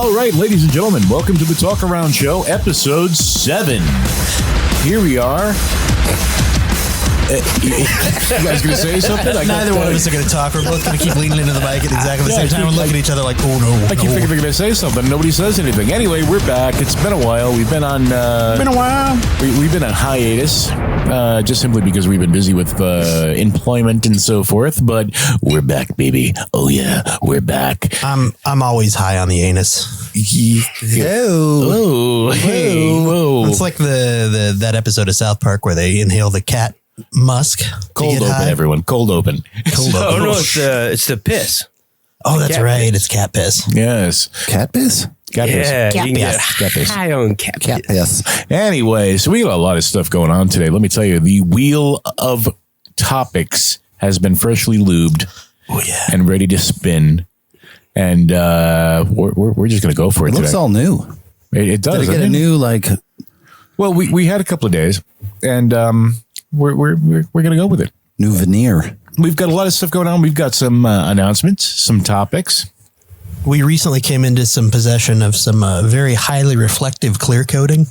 All right, ladies and gentlemen, welcome to the Talkaround Show, episode 7. Here we are. You guys going to say something? Neither one of us are going to talk. We're both going to keep leaning into the mic at exactly the same time and look at each other like, oh no. I keep thinking they're going to say something. Nobody says anything. Anyway, we're back. It's been a while. We've been on... We've been on hiatus, just simply because we've been busy with employment and so forth. But we're back, baby. Oh yeah, we're back. I'm always high on the anus. Whoa. Hey. Whoa. It's like that episode of South Park where they inhale the cat musk. Cold open, high. Everyone. Cold open. Oh no, it's the piss. Oh, that's cat right. piss. It's cat piss. Yes. Cat piss? Cat piss. Yeah, Cat you can get piss. Cat piss. high on cat piss. Yes. Anyway, so we got a lot of stuff going on today. Let me tell you, the wheel of topics has been freshly lubed and ready to spin. And we're just going to go for it It looks today. all new. It does. Did it get doesn't a new, like... Well, we had a couple of days, and we're going to go with it. New veneer. We've got a lot of stuff going on. We've got some announcements, some topics. We recently came into some possession of some very highly reflective clear coating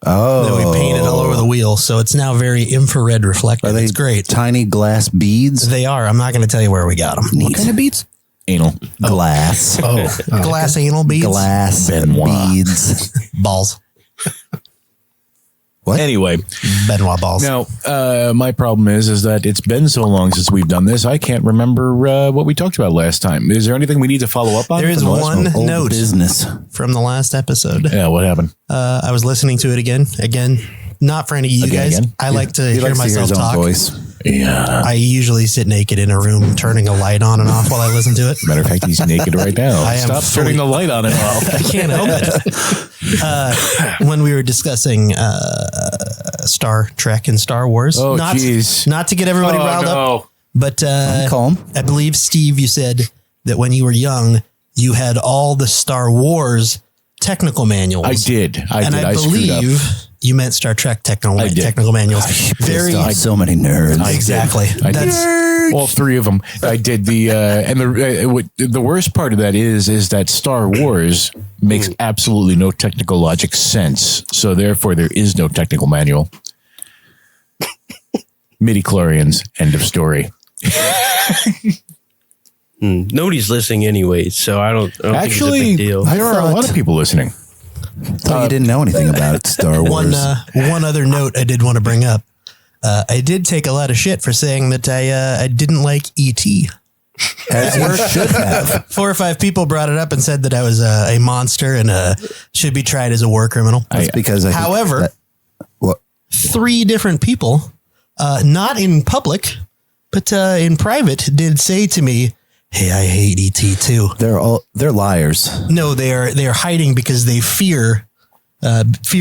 that we painted all over the wheel. So it's now very infrared reflective. Are they It's great. tiny glass beads? They are. I'm not going to tell you where we got them. What kind of beads? Anal. Glass. Glass anal beads. Glass Benoit. beads. Balls. What? Anyway, Benoit balls. now my problem is that it's been so long since we've done this. I can't remember what we talked about last time. Is there anything we need to follow up on? There is from the last one Old note business. from the last episode. Yeah, what happened? I was listening to it again, not for any of you guys. Again? I like to He hear likes to hear myself his own talk. voice. Yeah. I usually sit naked in a room, turning a light on and off while I listen to it. Matter of fact, he's naked right now. I am Stop fully- turning the light on and off. I can't help it. When we were discussing Star Trek and Star Wars, Oh, not jeez. not to get everybody riled up, but Calm. I believe Steve, you said that when you were young, you had all the Star Wars technical manuals. I did. And I screwed up. believe you meant Star Trek technical manuals. Very So many nerds. exactly. I did. All three of them. I did the and the worst part of that is that Star Wars makes absolutely no technical logic sense. So therefore, there is no technical manual. Midi-chlorians. End of story. Nobody's listening anyway, so I don't think Actually, it's a big deal. there are a lot of people listening. Thought you didn't know anything about Star Wars. one other note I did want to bring up. I did take a lot of shit for saying that I didn't like E.T. As you should have. 4 or 5 people brought it up and said that I was a monster and should be tried as a war criminal. That's because However, what? 3 different people, not in public, but in private, did say to me, "Hey, I hate E.T. too." They're liars. No, they are hiding because they fear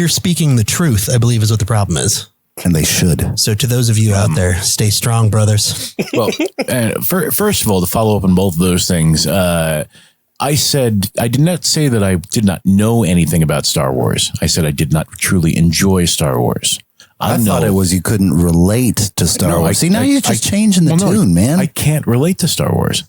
speaking the truth, I believe is what the problem is. And they should. So to those of you out there, stay strong, brothers. Well, first of all, to follow up on both of those things, I did not say that I did not know anything about Star Wars. I said I did not truly enjoy Star Wars. I thought it was you couldn't relate to Star Wars. See, now you're just changing the tune, man. I can't relate to Star Wars.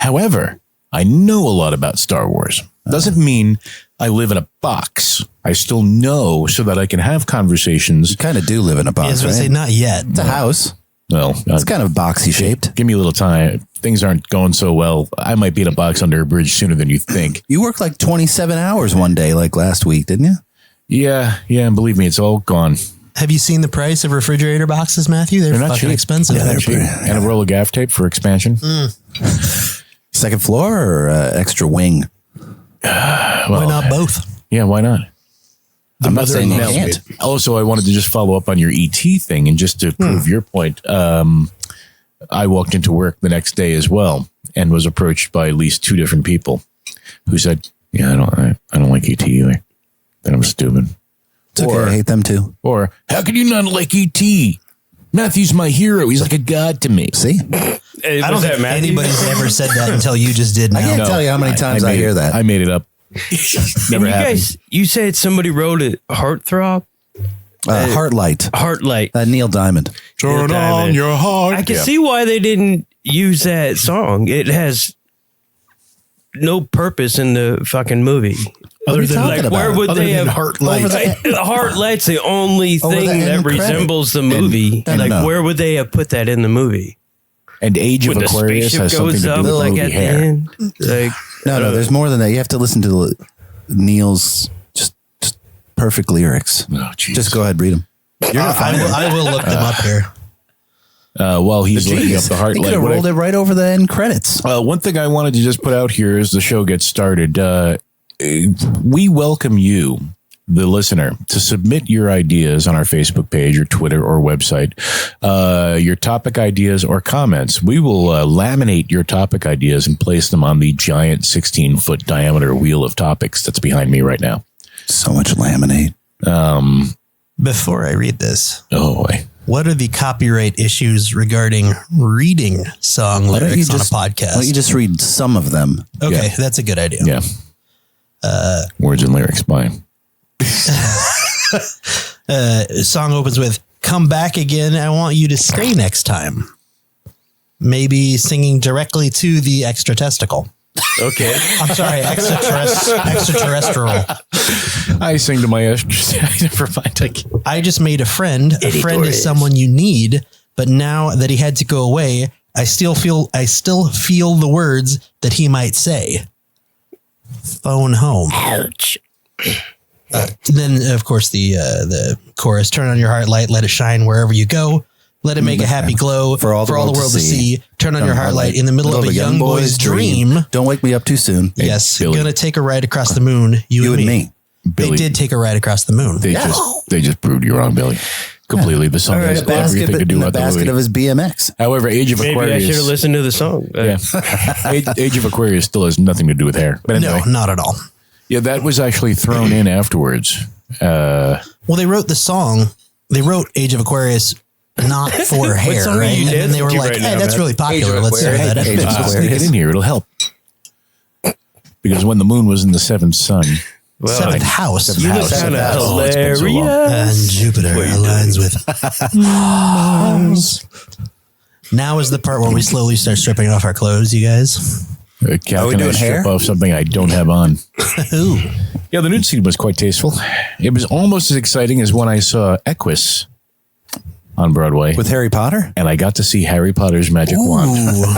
However, I know a lot about Star Wars. Doesn't mean I live in a box. I still know so that I can have conversations. You kind of do live in a box, I was going right? to say, not yet. It's a house. Well, It's kind of boxy shaped. give me a little time. Things aren't going so well. I might be in a box under a bridge sooner than you think. You worked like 27 hours one day, like last week, didn't you? Yeah. And believe me, it's all gone. Have you seen the price of refrigerator boxes, Matthew? They're not fucking cheap. expensive. Yeah, they're Cheap. pretty- And a roll of gaff tape for expansion. Second floor or extra wing? Why not both? Yeah, why not? I'm not saying you Now, can't. Also, I wanted to just follow up on your ET thing, and just to prove your point, I walked into work the next day as well and was approached by at least 2 different people who said, "Yeah, I don't like ET either. Then I'm stupid." It's okay. I hate them too. Or, "How can you not like ET? Matthew's my hero. He's like a god to me." See? I don't think anybody's ever said that until you just did now. I can't tell you how many times I hear that. I made it up. Never you happened. guys, you said somebody wrote a heartthrob? Heartlight. Heartlight. Neil Diamond. Turn Damn on it. your heart. I can see why they didn't use that song. It has no purpose in the fucking movie. Other than Like, where would they have heart lights? The heart light's the only Over the thing that end credit. resembles the movie. No. Where would they have put that in the movie? And Age of When the Aquarius spaceship has something goes to up, do with like movie at the hair. end. Like, No, there's more than that. You have to listen to Neil's just perfect lyrics. Oh, Jesus. Just go ahead, read them. I will look them up here. While he's looking up the heart You light. could have rolled it right over the end credits. One thing I wanted to just put out here as the show gets started, we welcome you, the listener, to submit your ideas on our Facebook page or Twitter or website, your topic ideas or comments. We will laminate your topic ideas and place them on the giant 16-foot diameter wheel of topics that's behind me right now. So much laminate. Before I read this, Oh, boy. what are the copyright issues regarding reading song Why don't you lyrics on a just- Why don't you podcast? just read some of them? Okay, Yeah. that's a good idea. Yeah. Words and lyrics by. Song opens with "Come back again. I want you to stay next time." Maybe singing directly to the extra testicle. okay. I'm sorry, extraterrestrial. I sing to my estrus. Never mind. I just made a friend. A friend is someone you need, but now that he had to go away, I still feel the words that he might say. Phone home. Ouch. Then, of course, the chorus: "Turn on your heart light, let it shine wherever you go. Let it make a happy glow for all the world to see. Turn on your heart light in the middle of a young boy's dream." Don't wake me up too soon. Yes, Billy. gonna take a ride across the moon. You and me. Billy, They did take a ride across the moon. They just proved you wrong, Billy. Completely. The song has everything to do in the with the basket movie. of his BMX. However, Age of Maybe I should have Aquarius. listened to the song. Yeah. Age of Aquarius still has nothing to do with hair. But anyway, No, not at all. yeah, that was actually thrown in afterwards. Well, they wrote the song. They wrote Age of Aquarius not for hair, song are right? you And then they were dancing to like, right "Hey, now, that's Matt? really popular. Age of Let's throw Aquarius. that in." Age of Sneak it in here. It'll help. Because when the moon was in the seventh sun, Seventh house. You look House. kind of Oh, it's been so long. hilarious. And Jupiter aligns with Mars. Now is the part where we slowly start stripping off our clothes, you guys. Cal, Are we can I doing strip hair? off something I don't have on? Ooh. Yeah, the nude scene was quite tasteful. It was almost as exciting as when I saw Equus on Broadway. With Harry Potter? And I got to see Harry Potter's magic wand.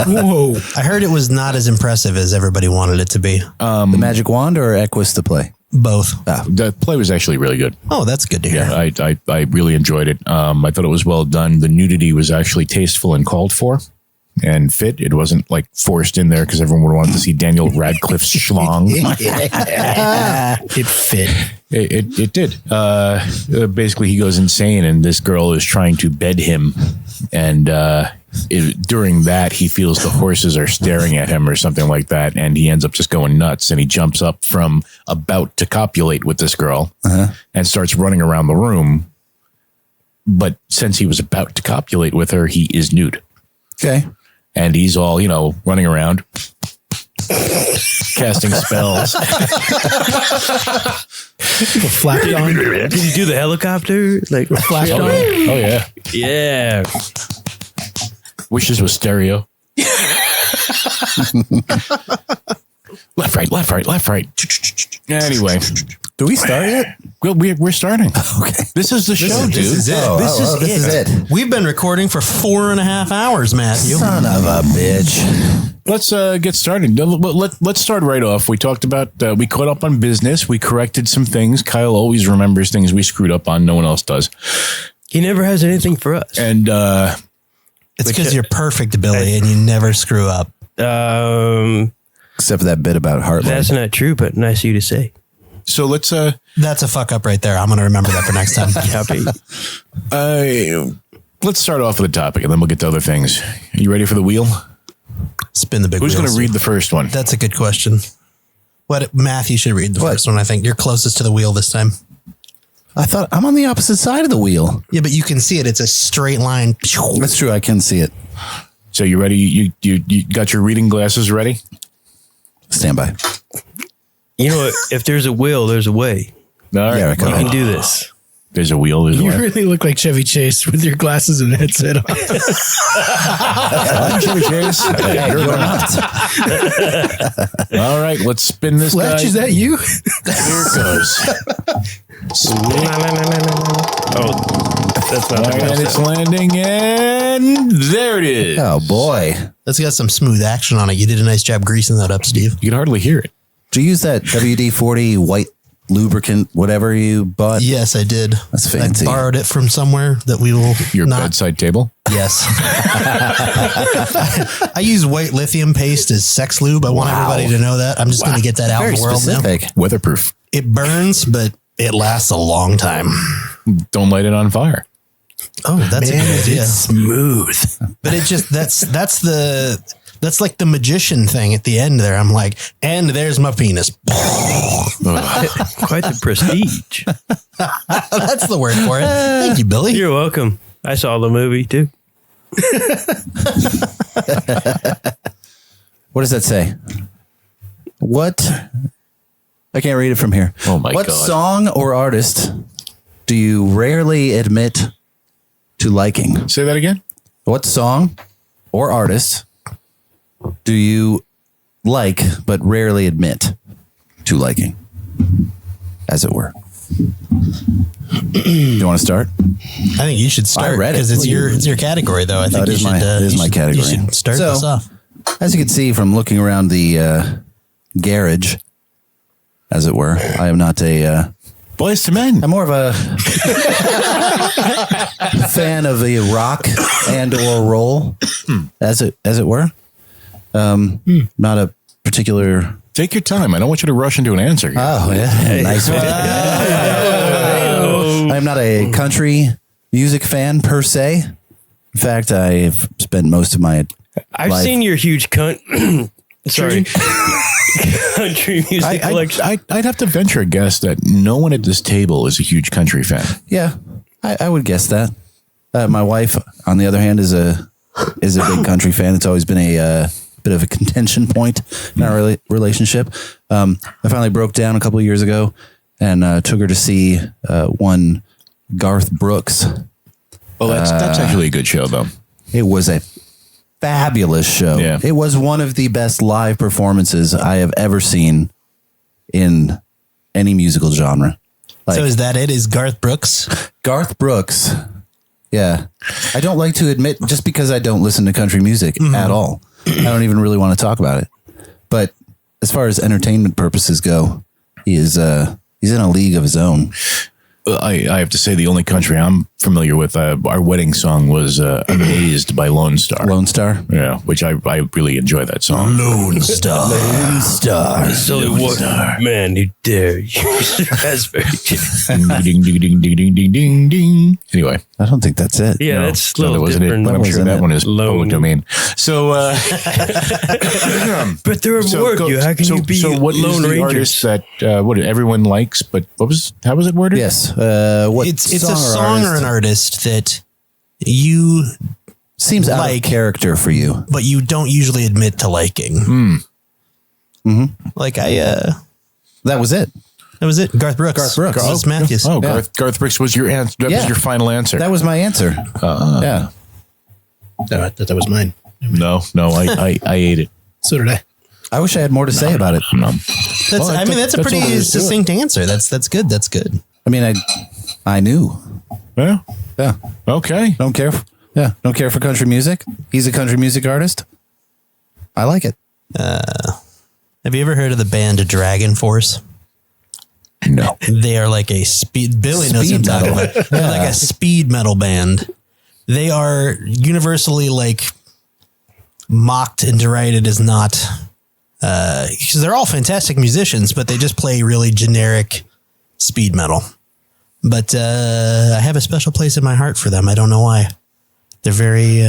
Whoa. I heard it was not as impressive as everybody wanted it to be. The magic wand or Equus to play? Both. The play was actually really good. Oh, that's good to hear. Yeah, I really enjoyed it. I thought it was well done. The nudity was actually tasteful and called for and fit. It wasn't like forced in there because everyone would want to see Daniel Radcliffe's schlong. It fit. It did. Basically, he goes insane, and this girl is trying to bed him. And during that, he feels the horses are staring at him or something like that, and he ends up just going nuts. And he jumps up from about to copulate with this girl and starts running around the room. But since he was about to copulate with her, he is nude. Okay. And he's all, running around, casting spells. Flapped on. Did you do the helicopter? Like Flashed on. Oh, yeah. Yeah. Wishes was stereo. Left, right, left, right, left, right. Anyway. Do we start yet? Well, we're starting. Okay. This is the show, dude. This is it. This is it. We've been recording for 4.5 hours, Matthew. Son of a bitch. Let's get started. Let's start right off. We talked about, we caught up on business. We corrected some things. Kyle always remembers things we screwed up on. No one else does. He never has anything for us. And It's because you're perfect, Billy, and you never screw up. Except for that bit about Heartland. That's not true, but nice of you to say. so let's That's a fuck up right there. I'm going to remember that for next time. Copy. let's start off with a topic, and then we'll get to other things. Are you ready for the wheel? Spin the big Who's going wheels. to read the first one? That's a good question. Matthew should read the first one, I think. You're closest to the wheel this time. I thought I'm on the opposite side of the wheel. Yeah, but you can see it. It's a straight line. That's true. I can see it. So you ready? You got your reading glasses ready? Stand by. You know what? If there's a will, there's a way. All right. Yeah, You can do this. There's a wheel. There's a You wire. really look like Chevy Chase with your glasses and headset on. Chevy Chase. Hey, you're not. All right, let's spin this Fletch, guy. is that you? Here it goes. That's not And it's landing, and there it is. Oh boy. That's got some smooth action on it. You did a nice job greasing that up, Steve. You can hardly hear it. Do you use that WD-40 white lubricant, whatever you bought? Yes, I did. That's fancy. I borrowed it from somewhere that we will Your not. bedside table. Yes. I use white lithium paste as sex lube. I want everybody to know that. I'm just going to get that out Very in the world specific. now. Weatherproof. It burns, but it lasts a long time. Don't light it on fire. Oh, that's a good idea. smooth. But it just that's like the magician thing at the end there. I'm like, and there's my penis. Quite the prestige. That's the word for it. Thank you, Billy. You're welcome. I saw the movie too. What does that say? What? I can't read it from here. Oh my what God. song or artist do you rarely admit to liking? Say that again. What song or artist do you like but rarely admit to liking, as it were? You want to start? I think you should start I read it. because it's your category, though. I think it is my category. You should start So, this off. As you can see from looking around the garage, as it were, I am not a. Boys to Men. I'm more of a fan of the rock and or roll, as it were. Not a particular. Take your time. I don't want you to rush into an answer. Oh yeah, nice one. I'm not a country music fan per se. In fact, I've spent most of my I've life. seen your huge sorry. Country music collection. I'd have to venture a guess that no one at this table is a huge country fan. Yeah, I would guess that. My wife, on the other hand, is a big country fan. It's always been a bit of a contention point in our relationship. I finally broke down a couple of years ago and took her to see one Garth Brooks. Well, that's actually a good show, though. It was a fabulous show. Yeah. It was one of the best live performances I have ever seen in any musical genre. Like, So is that it? Is Garth Brooks? Garth Brooks. Yeah. I don't like to admit, just because I don't listen to country music at all, I don't even really want to talk about it. But as far as entertainment purposes go, he's in a league of his own. I have to say the only country I'm familiar with, our wedding song was Amazed by Lone Star. Lone Star? Yeah, which I really enjoy that song. Lone Star. Lone Star. So what man you dare use raspberry? Ding, ding, ding, ding, ding, ding, ding, ding. Anyway. I don't think that's it. Yeah, No, that's a no, little that wasn't different. it, but I'm sure Wasn't that it? one is Lone. public domain. So, But there are more of you. How can you be so what is Lone the Rangers? artist that what everyone likes? But how was it worded? Yes. What It's a song or an artist that you seems out of like, character for you. but you don't usually admit to liking. Like That was it. that was it. Garth Brooks. Garth Brooks. Garth Matthews. Oh, Yeah. Garth Brooks was your answer. That was Yeah. your final answer. That was my answer. Yeah. No, I thought that was mine. No, I ate it. So did I. I wish I had more to say about it. No. That's Well, I mean that's a that's pretty all there is to it. succinct answer. That's good. That's good. I mean, I knew. Yeah. Yeah. Okay. Don't care. Don't care for country music. He's a country music artist. I like it. Have you ever heard of the band Dragon Force? No. They are like a speed. Billy knows what I'm Speed talking metal. about. They're like a speed metal band. They are universally like mocked and derided as not because they're all fantastic musicians, but they just play really generic speed metal. But I have a special place in my heart for them. I don't know why. They're very,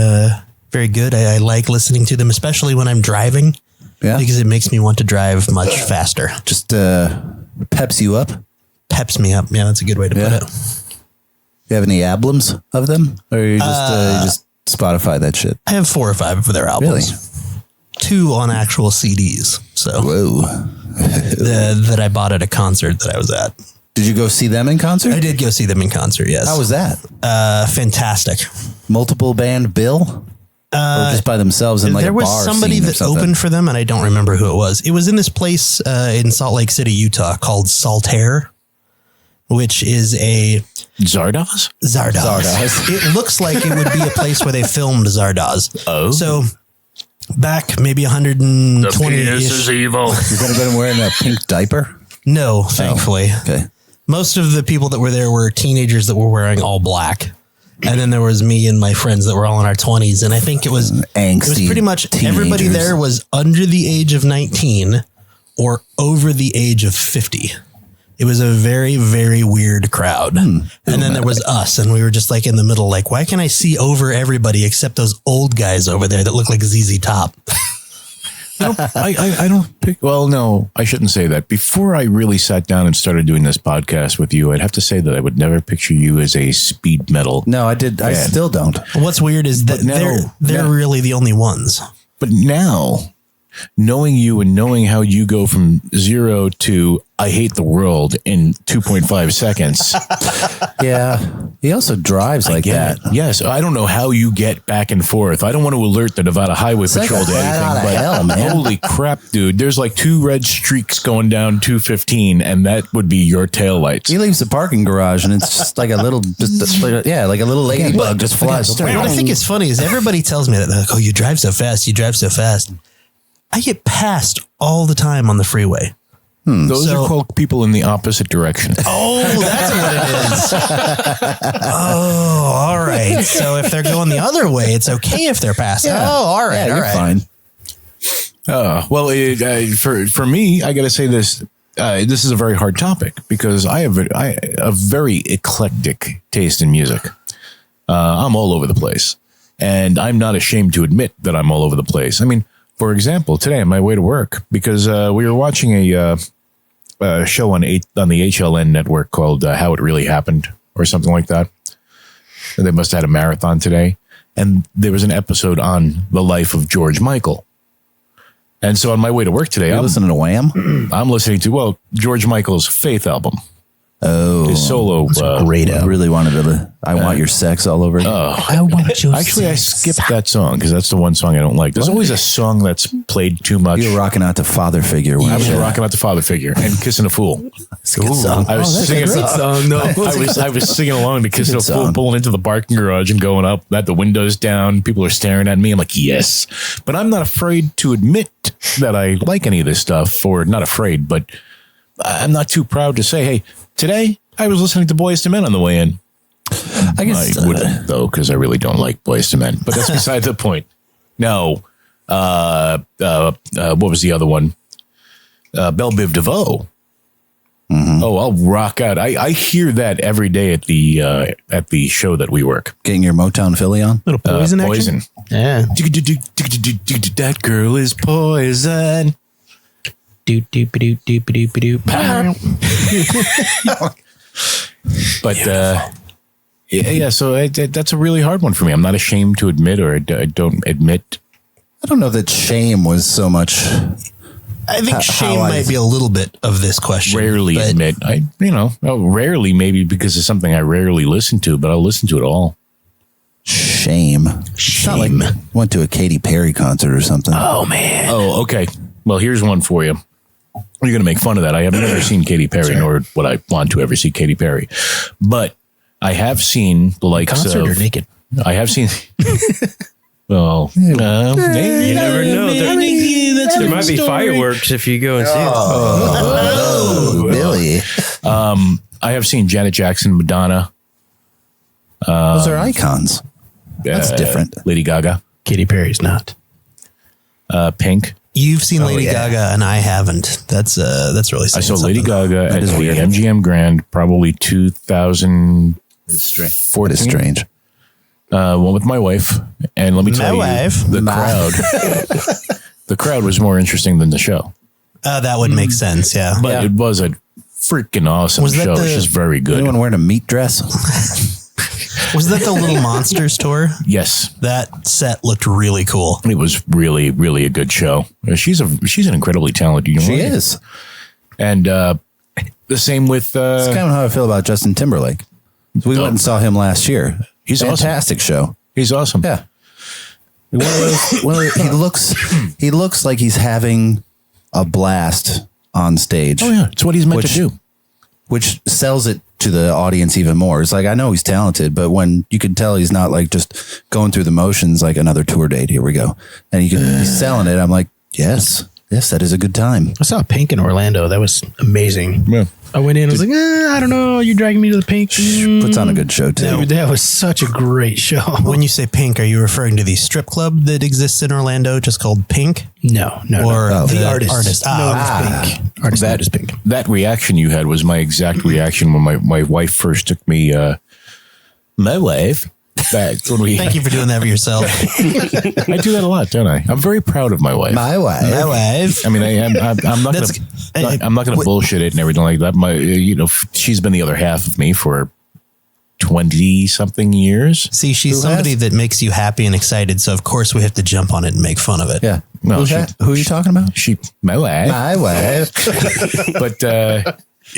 very good. I like listening to them, especially when I'm driving, because it makes me want to drive much faster. Just peps you up. Peps me up. Yeah, that's a good way to put it. You have any albums of them, or you just Spotify that shit? I have 4 or 5 of their albums. 2 on actual CDs. So Whoa. that I bought at a concert that I was at. Did you go see them in concert? I did go see them in concert. Yes. How was that? Fantastic. Multiple band bill? Or just by themselves in like there a was bar somebody scene or that something? opened for them, and I don't remember who it was. It was in this place in Salt Lake City, Utah, called Saltaire, which is a Zardoz? Zardoz. It looks like it would be a place where they filmed Zardoz. Oh. So back maybe 120-ish. evil. You could have been wearing a pink diaper? No, thankfully. Okay. Most of the people that were there were teenagers that were wearing all black. And then there was me and my friends that were all in our 20s. And I think it was pretty much everybody there was under the age of 19 or over the age of 50. It was a very, very weird crowd. And then there was us, and we were just like in the middle, like, why can I see over everybody except those old guys over there that look like ZZ Top? I don't pick. Well, no, I shouldn't say that. Before I really sat down and started doing this podcast with you, I'd have to say that I would never picture you as a speed metal. No, I did. I still don't. What's weird is that they're really the only ones. But now, knowing you and knowing how you go from 0 to I hate the world in 2.5 seconds. Yeah. He also drives like that. Yes. I don't know how you get back and forth. I don't want to alert the Nevada Highway Patrol to anything, but hell, man. Holy crap, dude. There's like 2 red streaks going down 215, and that would be your taillights. He leaves the parking garage and it's just like a little, like a little ladybug just flies. What I think is funny is everybody tells me that, they're like, oh, you drive so fast. You drive so fast. I get passed all the time on the freeway. Those are quote people in the opposite direction. Oh, that's what it is. Oh, all right. So if they're going the other way, it's okay if they're passing. Yeah. Oh, all right. Yeah, all you're right. fine. Well, for me, I got to say this. This is a very hard topic because I have a very eclectic taste in music. I'm all over the place, and I'm not ashamed to admit that I'm all over the place. I mean, for example, today on my way to work, because we were watching a show on the HLN network called How It Really Happened or something like that. And they must have had a marathon today. And there was an episode on the life of George Michael. And so on my way to work today, I'm listening to Wham. I'm listening to, George Michael's Faith album. Oh, his solo. Great I album. really wanted to. I want your sex all over. I want you. Actually, I skipped that song because that's the one song I don't like. There's always a song that's played too much. You were rocking out to Father Figure. I was rocking out the Father Figure and Kissing a Fool. It's a good song. I was singing Great song, though. I was singing along to Kissing a good Fool, song. pulling into the parking garage and going up. That the windows down, people are staring at me. I'm like, yes, but I'm not afraid to admit that I like any of this stuff. Or not afraid, but I'm not too proud to say, hey, today I was listening to Boyz II Men on the way in. I guess I wouldn't though, because I really don't like Boyz II Men. But that's beside the point. No, what was the other one? Belle Biv DeVoe. Mm-hmm. Oh, I'll rock out. I hear that every day at the show that we work. getting your Motown Philly on. Little poison action? Poison. Yeah. That girl is poison. But yeah, so that's a really hard one for me. I'm not ashamed to admit, or I don't admit. I don't know that shame was so much. I think shame might be a little bit of this question. Rarely but admit. Rarely maybe because it's something I rarely listen to, but I'll listen to it all. Shame. It's not like went to a Katy Perry concert or something. Oh, man. Oh, okay. Well, here's one for you. You're going to make fun of that. I have never seen Katy Perry, nor would I want to ever see Katy Perry. But I have seen the likes Concert of... or naked? I have seen... Well, You never know. There might be fireworks if you go and see it. Oh, Billy. I have seen Janet Jackson, Madonna. Those are icons. That's different. Lady Gaga, Katy Perry's not. Pink. You've seen Lady Gaga and I haven't. That's really I saying saw something. Lady Gaga at the weird. MGM Grand, probably 2014. What is strange? Went with my wife, and let me tell you, the crowd was more interesting than the show. That would make sense, yeah. But it was a freaking awesome Was that show. the- It's just very good. Anyone wearing a meat dress? Was that the Little Monsters tour? Yes, That set looked really cool. it was really, really a good show. She's an incredibly talented young She lady. is. And The same with... It's kind of how I feel about Justin Timberlake. We went and saw him last year. He's fantastic show. He's awesome. Yeah. He looks like he's having a blast on stage. Oh, yeah. It's what he's meant to do. Which sells it to the audience even more. It's like, I know he's talented, but when you can tell he's not like just going through the motions like another tour date, here we go. And he's selling it. I'm like, yes, that is a good time. I saw Pink in Orlando. That was amazing. Yeah. I went in, I was like, I don't know. You're dragging me to the Pink. Puts on a good show too. Dude, that was such a great show. When you say Pink, are you referring to the strip club that exists in Orlando just called Pink? No. Or the artist. Artist. Artist that is Pink. That reaction you had was my exact reaction when my wife first took me, my wife, back when we... Thank you for doing that for yourself. I do that a lot, don't I? I'm very proud of my wife. My wife. I mean, I'm not going to bullshit it and everything like that. She's been the other half of me for 20 something years. See, she's somebody that makes you happy and excited. So of course we have to jump on it and make fun of it. Yeah. Well, who are you talking about? My wife. My wife. But,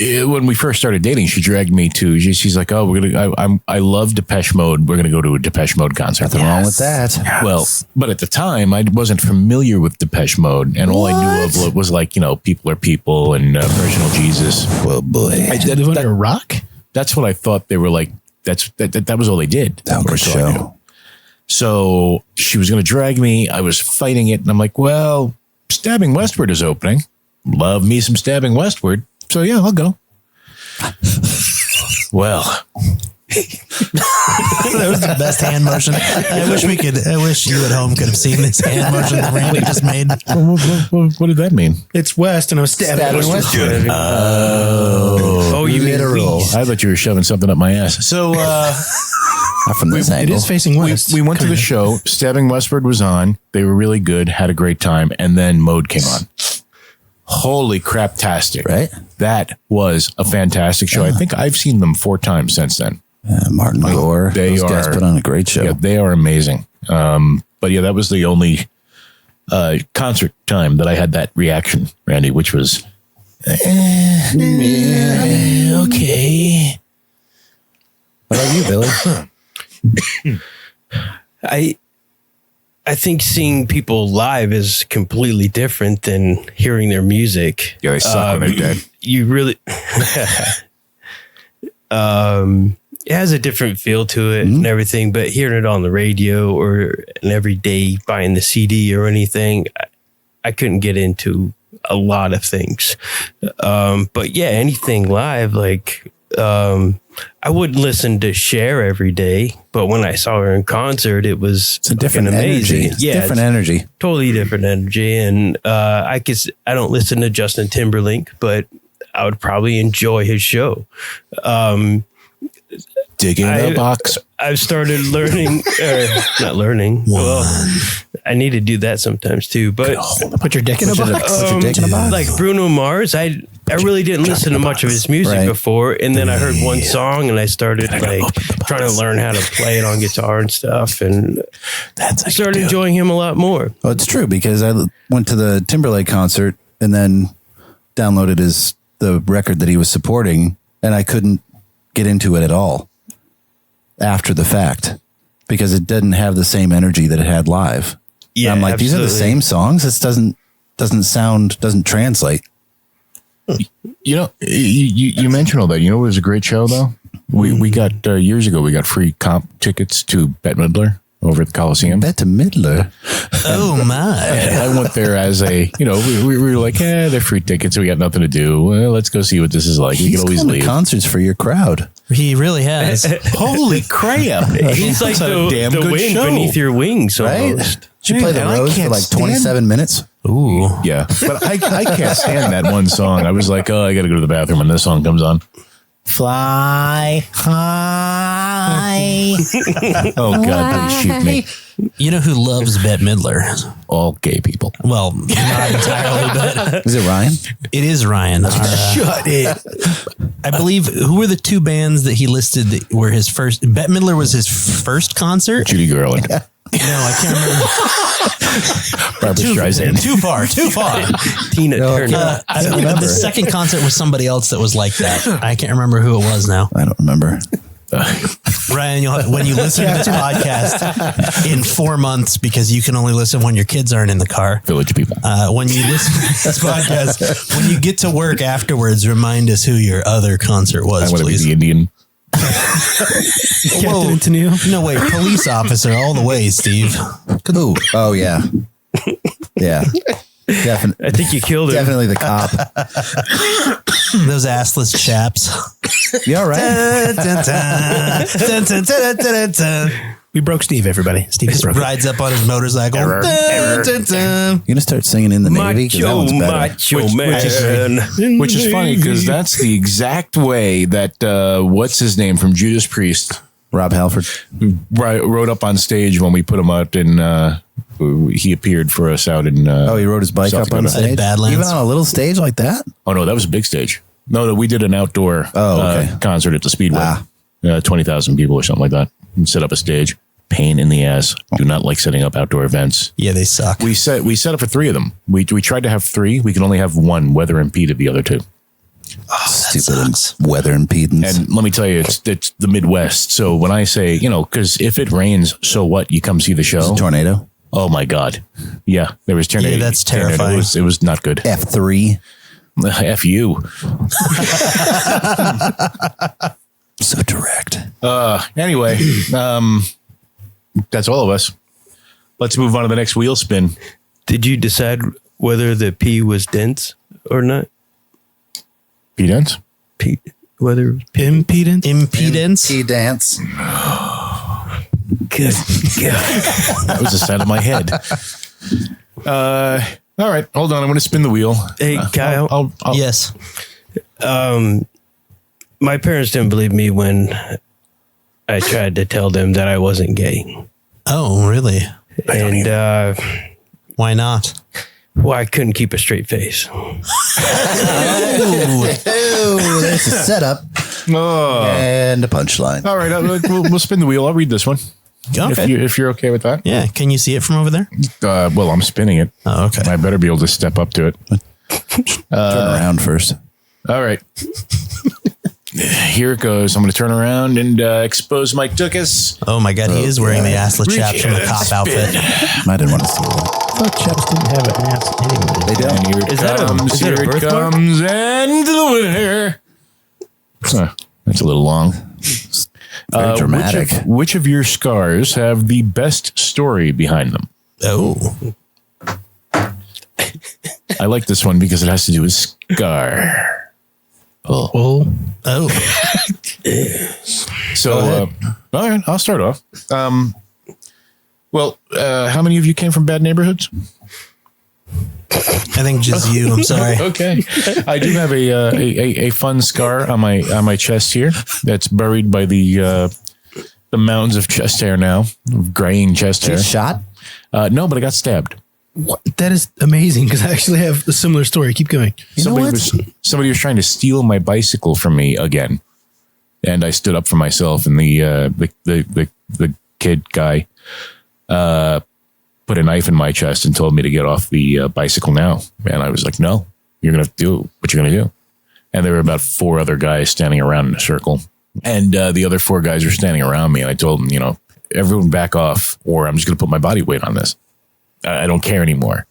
when we first started dating, she dragged me to. She's like, "Oh, I love Depeche Mode. We're gonna go to a Depeche Mode concert." Nothing wrong with that. Yes. Well, but at the time, I wasn't familiar with Depeche Mode, and all I knew of was like, People Are People and Personal Jesus. Well, boy, That rock. That's what I thought they were like. That was all they did. That was show. So she was gonna drag me. I was fighting it, and I'm like, "Well, Stabbing Westward is opening. Love me some Stabbing Westward." So yeah, I'll go. Well, that was the best hand motion. I wish you at home could have seen this hand motion that Randy just made. What did that mean? It's West, and I was stabbing Westward. Oh, you mean literal. I thought you were shoving something up my ass. So Not from this angle. It is facing west. We went to the show. Stabbing Westward was on. They were really good. Had a great time, and then Mode came on. Holy crap-tastic. Right? That was a fantastic show. I think I've seen them 4 times since then. Martin Gore. Those guys put on a great show. Yeah, they are amazing. But yeah, that was the only concert time that I had that reaction, Randy, which was okay. What about you, Billy? I think seeing people live is completely different than hearing their music. Yeah, they suck when they're dead. You really, it has a different feel to it and everything, but hearing it on the radio or every day buying the CD or anything, I couldn't get into a lot of things. But yeah, anything live, like, I wouldn't listen to Cher every day, but when I saw her in concert, it's a different amazing. Energy. Different energy. Totally different energy. And I don't listen to Justin Timberlake, but I would probably enjoy his show. Digging in the box. I've started learning, not learning. Well, I need to do that sometimes too. But put your dick in a box. Like Bruno Mars, I really didn't listen to much of his music before, and then I heard one song, and I started like trying to learn how to play it on guitar and stuff, and I started enjoying him a lot more. Well, it's true because I went to the Timberlake concert and then downloaded the record that he was supporting, and I couldn't get into it at all after the fact because it didn't have the same energy that it had live. Yeah, and I'm like, these are the same songs. This doesn't translate. You mentioned all that. You know, it was a great show though. We got years ago. We got free comp tickets to Bette Midler over at the Coliseum. Bette Midler. Oh my! I went there as a, we were like, they're free tickets. We got nothing to do. Well, let's go see what this is like. You can always leave. Concerts for your crowd. He really has. Holy crap! He's like the wind show beneath your wings, almost. Right? Did you play the Rose for like 27 minutes? Ooh, yeah. But I can't stand that one song. I was like, I got to go to the bathroom when this song comes on. Fly high. Oh God, please shoot me. You know who loves Bette Midler? All gay people. Well, not entirely, but is it Ryan? It is Ryan. Shut it. I believe who were the 2 bands that he listed that were his first? Bette Midler was his first concert. Judy Garland. No, I can't remember. Barbra Streisand. Too far. Tina Turner. The second concert was somebody else that was like that. I can't remember who it was now. I don't remember. Ryan, when you listen to this podcast in 4 months, because you can only listen when your kids aren't in the car. Village people. When you listen to this podcast, when you get to work afterwards, remind us who your other concert was, I want to be please. the Indian. Captain Antonio? No, wait, police officer all the way, Steve. Ooh. Oh, yeah. Yeah. Definitely. I think you killed him. Definitely the cop. Those assless chaps. You all right? We broke Steve, everybody. Steve Just broke. rides up on his motorcycle. You're going to start singing in the Navy? 'Cause that one's better. Which is funny because that's the exact way that what's his name from Judas Priest, Rob Halford. rode up on stage when we put him out in. He appeared for us out in. He rode his bike South up on Dakota. stage? Badlands. Even on a little stage like that? Oh no, that was a big stage. No, we did an outdoor okay. concert at the Speedway. 20,000 people or something like that. And set up a stage. Pain in the ass. Do not like setting up outdoor events. Yeah, they suck. We set up for 3 of them. We tried to have 3. We could only have 1. Weather impeded the other 2. Stupid weather impedance. And let me tell you, it's the Midwest. So when I say, because if it rains, so what? You come see the show. Tornado. Oh my God. Yeah, there was tornado. Yeah, that's terrifying. It was not good. F3. F you. So direct. Anyway, that's all of us. Let's move on to the next wheel spin. Did you decide whether the P was dense or not? P-dance? Whether Impedance? Impedance? Dance. good God. That was the side of my head. All right, hold on. I'm going to spin the wheel. Hey, Kyle. I'll Yes. My parents didn't believe me when I tried to tell them that I wasn't gay. Oh, really? And Why not? well, I couldn't keep a straight face. Ooh, there's a setup and a punchline. All right, we'll spin the wheel. I'll read this one. Okay. If you're okay with that. Yeah. Can you see it from over there? Well, I'm spinning it. Oh, okay. I better be able to step up to it. Turn around first. All right. Here it goes. I'm going to turn around and expose my tuchus. Oh my God, he is wearing the assless chaps from the cop outfit. I didn't want to see that. I thought chaps didn't have an ass anyway. They don't. And here it Is that a- comes. is that a Here it birthmark? comes. And the winner. That's a little long. Very dramatic. Which of your scars have the best story behind them? Oh. I like this one because it has to do with scar. Oh. So, all right, I'll start off. Well, how many of you came from bad neighborhoods? I think just you. I'm sorry. Okay, I do have a fun scar on my chest here. That's buried by the mounds of chest hair now, of graying chest hair. Shot? No, but I got stabbed. What? That is amazing because I actually have a similar story. Keep going. Somebody was trying to steal my bicycle from me again, and I stood up for myself. And the kid guy put a knife in my chest and told me to get off the bicycle now. And I was like, "No, you're gonna have to do what you're gonna do." And there were about 4 other guys standing around in a circle, and the other 4 guys were standing around me. And I told them, everyone back off, or I'm just gonna put my body weight on this. I don't care anymore.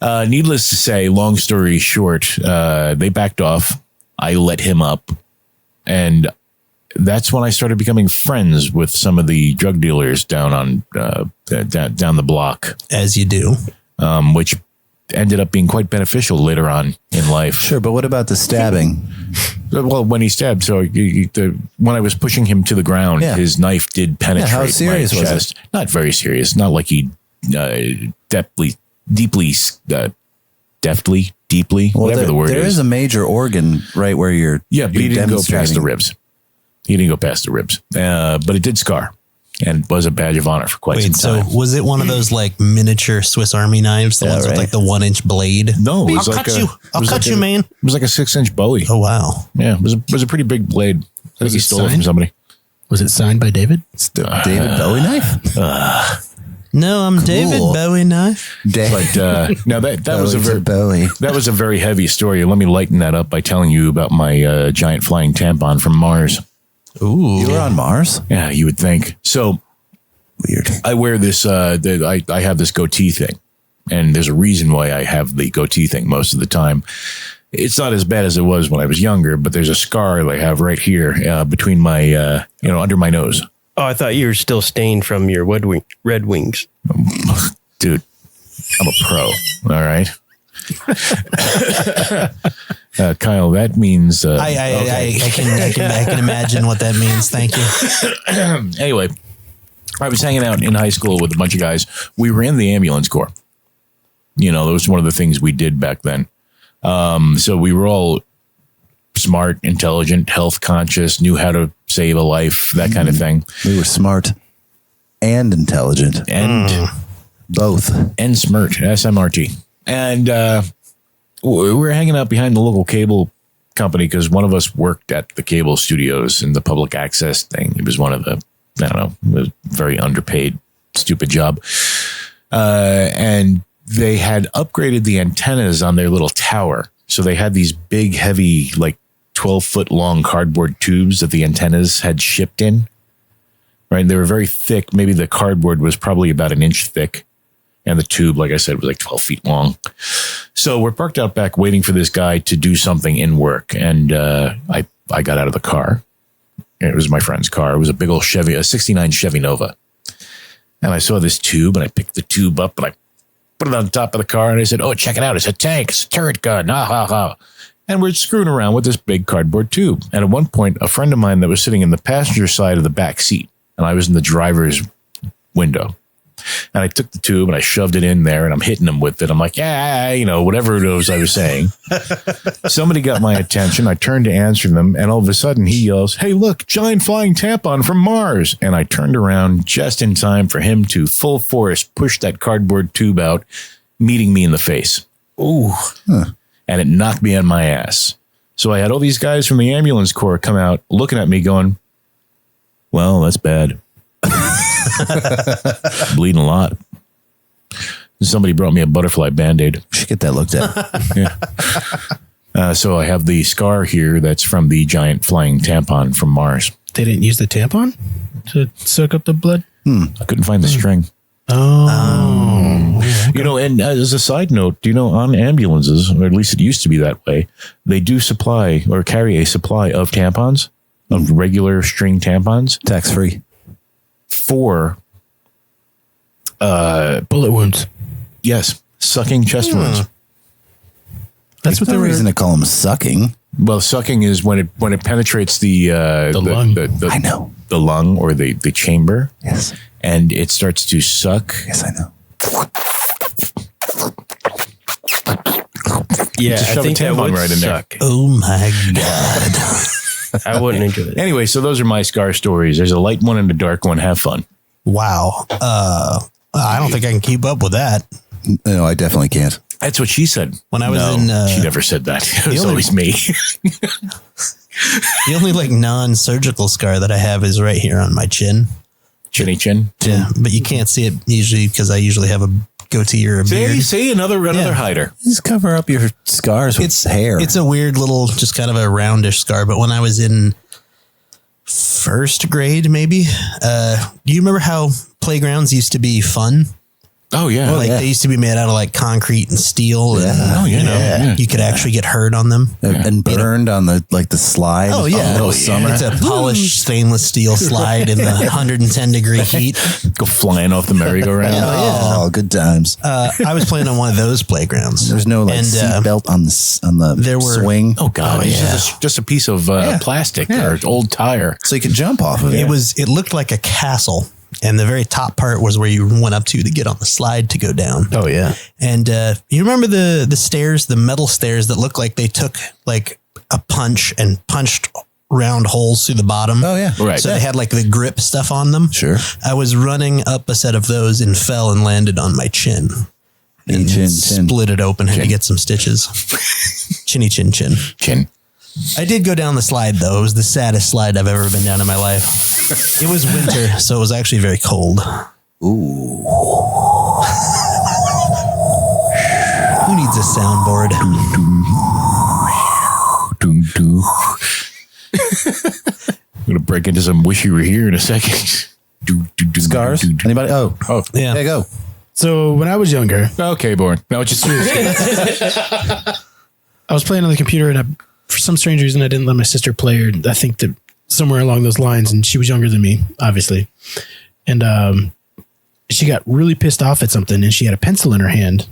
Needless to say, long story short, they backed off. I let him up. And that's when I started becoming friends with some of the drug dealers down down the block. As you do. Which ended up being quite beneficial later on in life. Sure, but what about the stabbing? Well, when he stabbed, so when I was pushing him to the ground, his knife did penetrate how serious my was chest. Not very serious. Not like he deeply, whatever the word is. There is a major organ right where you're. Yeah, but he didn't go past the ribs. But it did scar, and was a badge of honor for quite some time. So was it one of those like miniature Swiss Army knives, the ones with like the 1-inch blade? No, it was I'll cut you, man. It was like a 6-inch Bowie. Oh wow! Yeah, it was a pretty big blade. I think he stole it from somebody. Was it signed by David? David Bowie knife? No, I'm David Bowie Knife. But now that was a very heavy story. Let me lighten that up by telling you about my giant flying tampon from Mars. Ooh, you were on Mars? Yeah, you would think. So weird. I wear this. I have this goatee thing, and there's a reason why I have the goatee thing most of the time. It's not as bad as it was when I was younger, but there's a scar that I have right here between my, under my nose. Oh, I thought you were still stained from your Red Wings. Dude, I'm a pro. All right. Kyle, that means I can imagine what that means. Thank you. Anyway, I was hanging out in high school with a bunch of guys. We were in the ambulance corps. That was one of the things we did back then. So we were all smart, intelligent, health conscious, knew how to save a life, that kind of thing. We were smart and intelligent and both and smart, SMRT. And we were hanging out behind the local cable company because one of us worked at the cable studios in the public access thing. It was one of the, I don't know, it was very underpaid, stupid job. And they had upgraded the antennas on their little tower. So they had these big, heavy, like 12-foot long cardboard tubes that the antennas had shipped in. Right. They were very thick. Maybe the cardboard was probably about an inch thick. And the tube, like I said, was like 12 feet long. So we're parked out back waiting for this guy to do something in work. And I got out of the car. It was my friend's car. It was a big old Chevy, a 69 Chevy Nova. And I saw this tube and I picked the tube up and I put it on top of the car, and I said, "Oh, check it out. It's a tank. It's a turret gun. Ha, ha, ha." And we're screwing around with this big cardboard tube. And at one point, a friend of mine that was sitting in the passenger side of the back seat, and I was in the driver's window. And I took the tube and I shoved it in there and I'm hitting him with it. I'm like, yeah, whatever it was I was saying. Somebody got my attention. I turned to answer them. And all of a sudden he yells, "Hey, look, giant flying tampon from Mars." And I turned around just in time for him to full force push that cardboard tube out, meeting me in the face. Ooh. Huh. And it knocked me on my ass. So I had all these guys from the ambulance corps come out looking at me going, "Well, that's bad." Bleeding a lot. Somebody brought me a butterfly Band-Aid. We should get that looked at. Yeah. So I have the scar here that's from the giant flying tampon from Mars. They didn't use the tampon to soak up the blood? I couldn't find the string. Oh. Okay. And as a side note, on ambulances, or at least it used to be that way, they do supply or carry a supply of tampons, of regular string tampons. Tax-free. For bullet wounds. Yes, sucking chest wounds. That's what the reason to call them sucking. Well, sucking is when it penetrates the lung. I know. The lung or the chamber. Yes. And it starts to suck. Yes, I know. Yeah, I think that would right in suck. there. Oh my God. I wouldn't enjoy it. Anyway, so those are my scar stories. There's a light one and a dark one. Have fun. Wow. I don't think I can keep up with that. No, I definitely can't. That's what she said. When I was she never said that. It was always me. The only non-surgical scar that I have is right here on my chin. Chinny chin. Yeah, but you can't see it usually because I usually have a goatee or a beard. See another hider. Just cover up your scars with hair. It's a weird little, just kind of a roundish scar. But when I was in first grade, maybe, do you remember how playgrounds used to be fun? Oh yeah, they used to be made out of concrete and steel. Yeah. And, you could actually get hurt on them and burned on the slide. Oh yeah, summer. It's a polished stainless steel slide in the 110 degree heat. Go flying off the merry-go-round. Oh, good times. I was playing on one of those playgrounds. There's no seat belt on the swing. Oh God, just a piece of plastic or old tire, so you could jump off of it. It looked like a castle. And the very top part was where you went up to get on the slide to go down. Oh, yeah. And you remember the stairs, the metal stairs that looked like they took a punch and punched round holes through the bottom? Oh, yeah. Right. So they had the grip stuff on them. Sure. I was running up a set of those and fell and landed on my chin. And split it open, had to get some stitches. Chinny chin chin. Chin. I did go down the slide, though. It was the saddest slide I've ever been down in my life. It was winter, so it was actually very cold. Ooh. Who needs a soundboard? I'm going to break into some Wish You Were Here in a second. Scars? Anybody? Oh, Yeah. there you go. So when I was younger, Okay, Born. No, just I was playing on the computer, and for some strange reason, I didn't let my sister play. Or I think that somewhere along those lines, and she was younger than me, obviously. And she got really pissed off at something, and she had a pencil in her hand,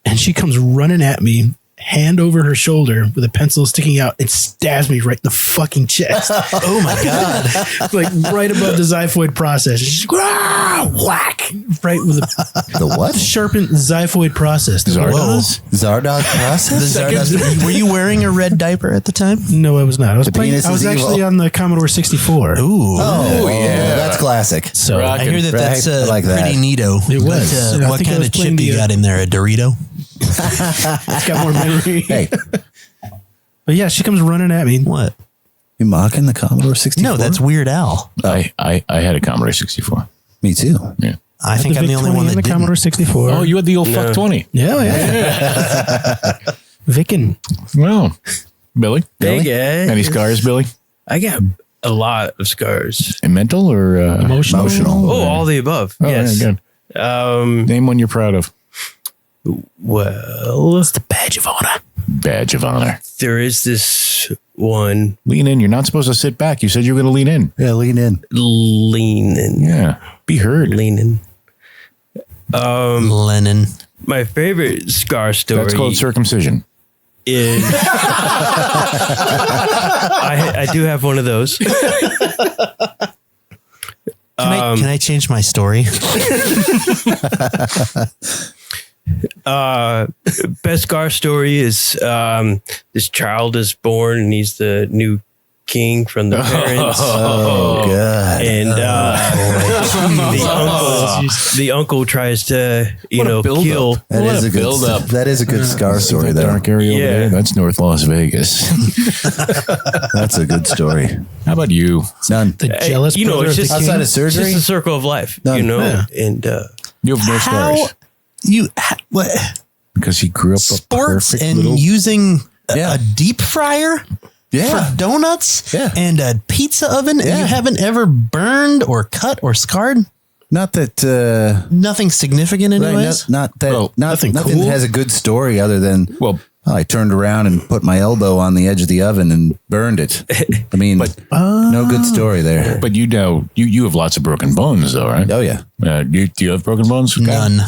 and she comes running at me, hand over her shoulder with a pencil sticking out, and stabs me right in the fucking chest. Oh my God. Like right above the xiphoid process. She's whack right with The what? a sharpened xiphoid process. Zardoz process? Were you wearing a red diaper at the time? No, I was not. I was penis is actually evil. on the Commodore 64. Ooh. Oh, yeah. That's classic. So I hear that that's Right. I like that. pretty neato. It was. But, I what think I kind was of playing chip you the, got in there? A Dorito? it's got more memory. Hey, But yeah, she comes running at me. What? you mocking the Commodore 64? No, that's Weird Al. I had a Commodore 64. Me too. Yeah. I think I'm the only one that the didn't. Commodore 64. Oh, you had the old fuck 20. Yeah. Vickin. Well, Billy? Big Ed. Any scars, Billy? I got a lot of scars. Mental or Emotional. Oh, all the above. Oh, yes. yeah, good. Name one you're proud of. Well, It's the badge of honor. Badge of honor. there is this one Lean in. You're not supposed to sit back. You said you were going to lean in. Yeah, lean in. leaning. Yeah. Be heard. Leaning. Lennon. My favorite scar story That's called circumcision. is I do have one of those. Can I change my story? Best scar story is this child is born and he's the new king from the parents. Oh, God. And the uncle tries to, kill. That is a good scar story, though. Dark area over Yeah. there. That's North Las Vegas. That's a good story. How about you? None. The jealous brother it's of the just king. Outside of It's surgery? just a circle of life, None. Yeah. and You have no scars. What? Because he grew up Sports a perfect and little... using Yeah. a deep fryer Yeah. for donuts Yeah. and a pizza oven, and Yeah. you haven't ever burned or cut or scarred? Not that, Nothing significant, right, anyways. not that, Well, nothing cool. has a good story other than, Well, I turned around and put my elbow on the edge of the oven and burned it. I mean, no good story there. but you know, you have lots of broken bones, though, right? Oh, yeah. Do you have broken bones? None.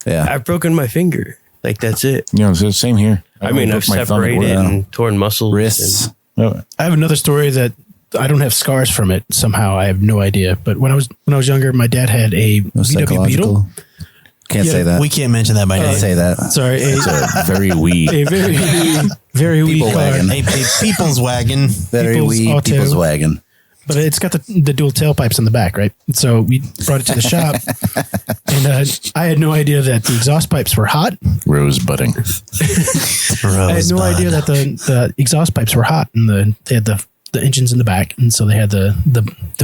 Yeah. I've broken my finger. Like that's it. You know, it's the same here. I mean, I've broke my thumb at work. separated and torn muscles. Wrists. Oh, I have another story that I don't have scars from it somehow. I have no idea. But when I was younger, my dad had a No VW Beetle. psychological. Can't say that. We can't mention that by name. Can't say that. Sorry, it's a very wee. a very very wee People car. wagon. A people's wagon. Very People's wee Auto. people's wagon. But it's got the dual tailpipes in the back, right? So we brought it to the shop, and I had no idea that the exhaust pipes were hot. Rose budding. I had no idea that the exhaust pipes were hot, and they had the engines in the back, and so they had the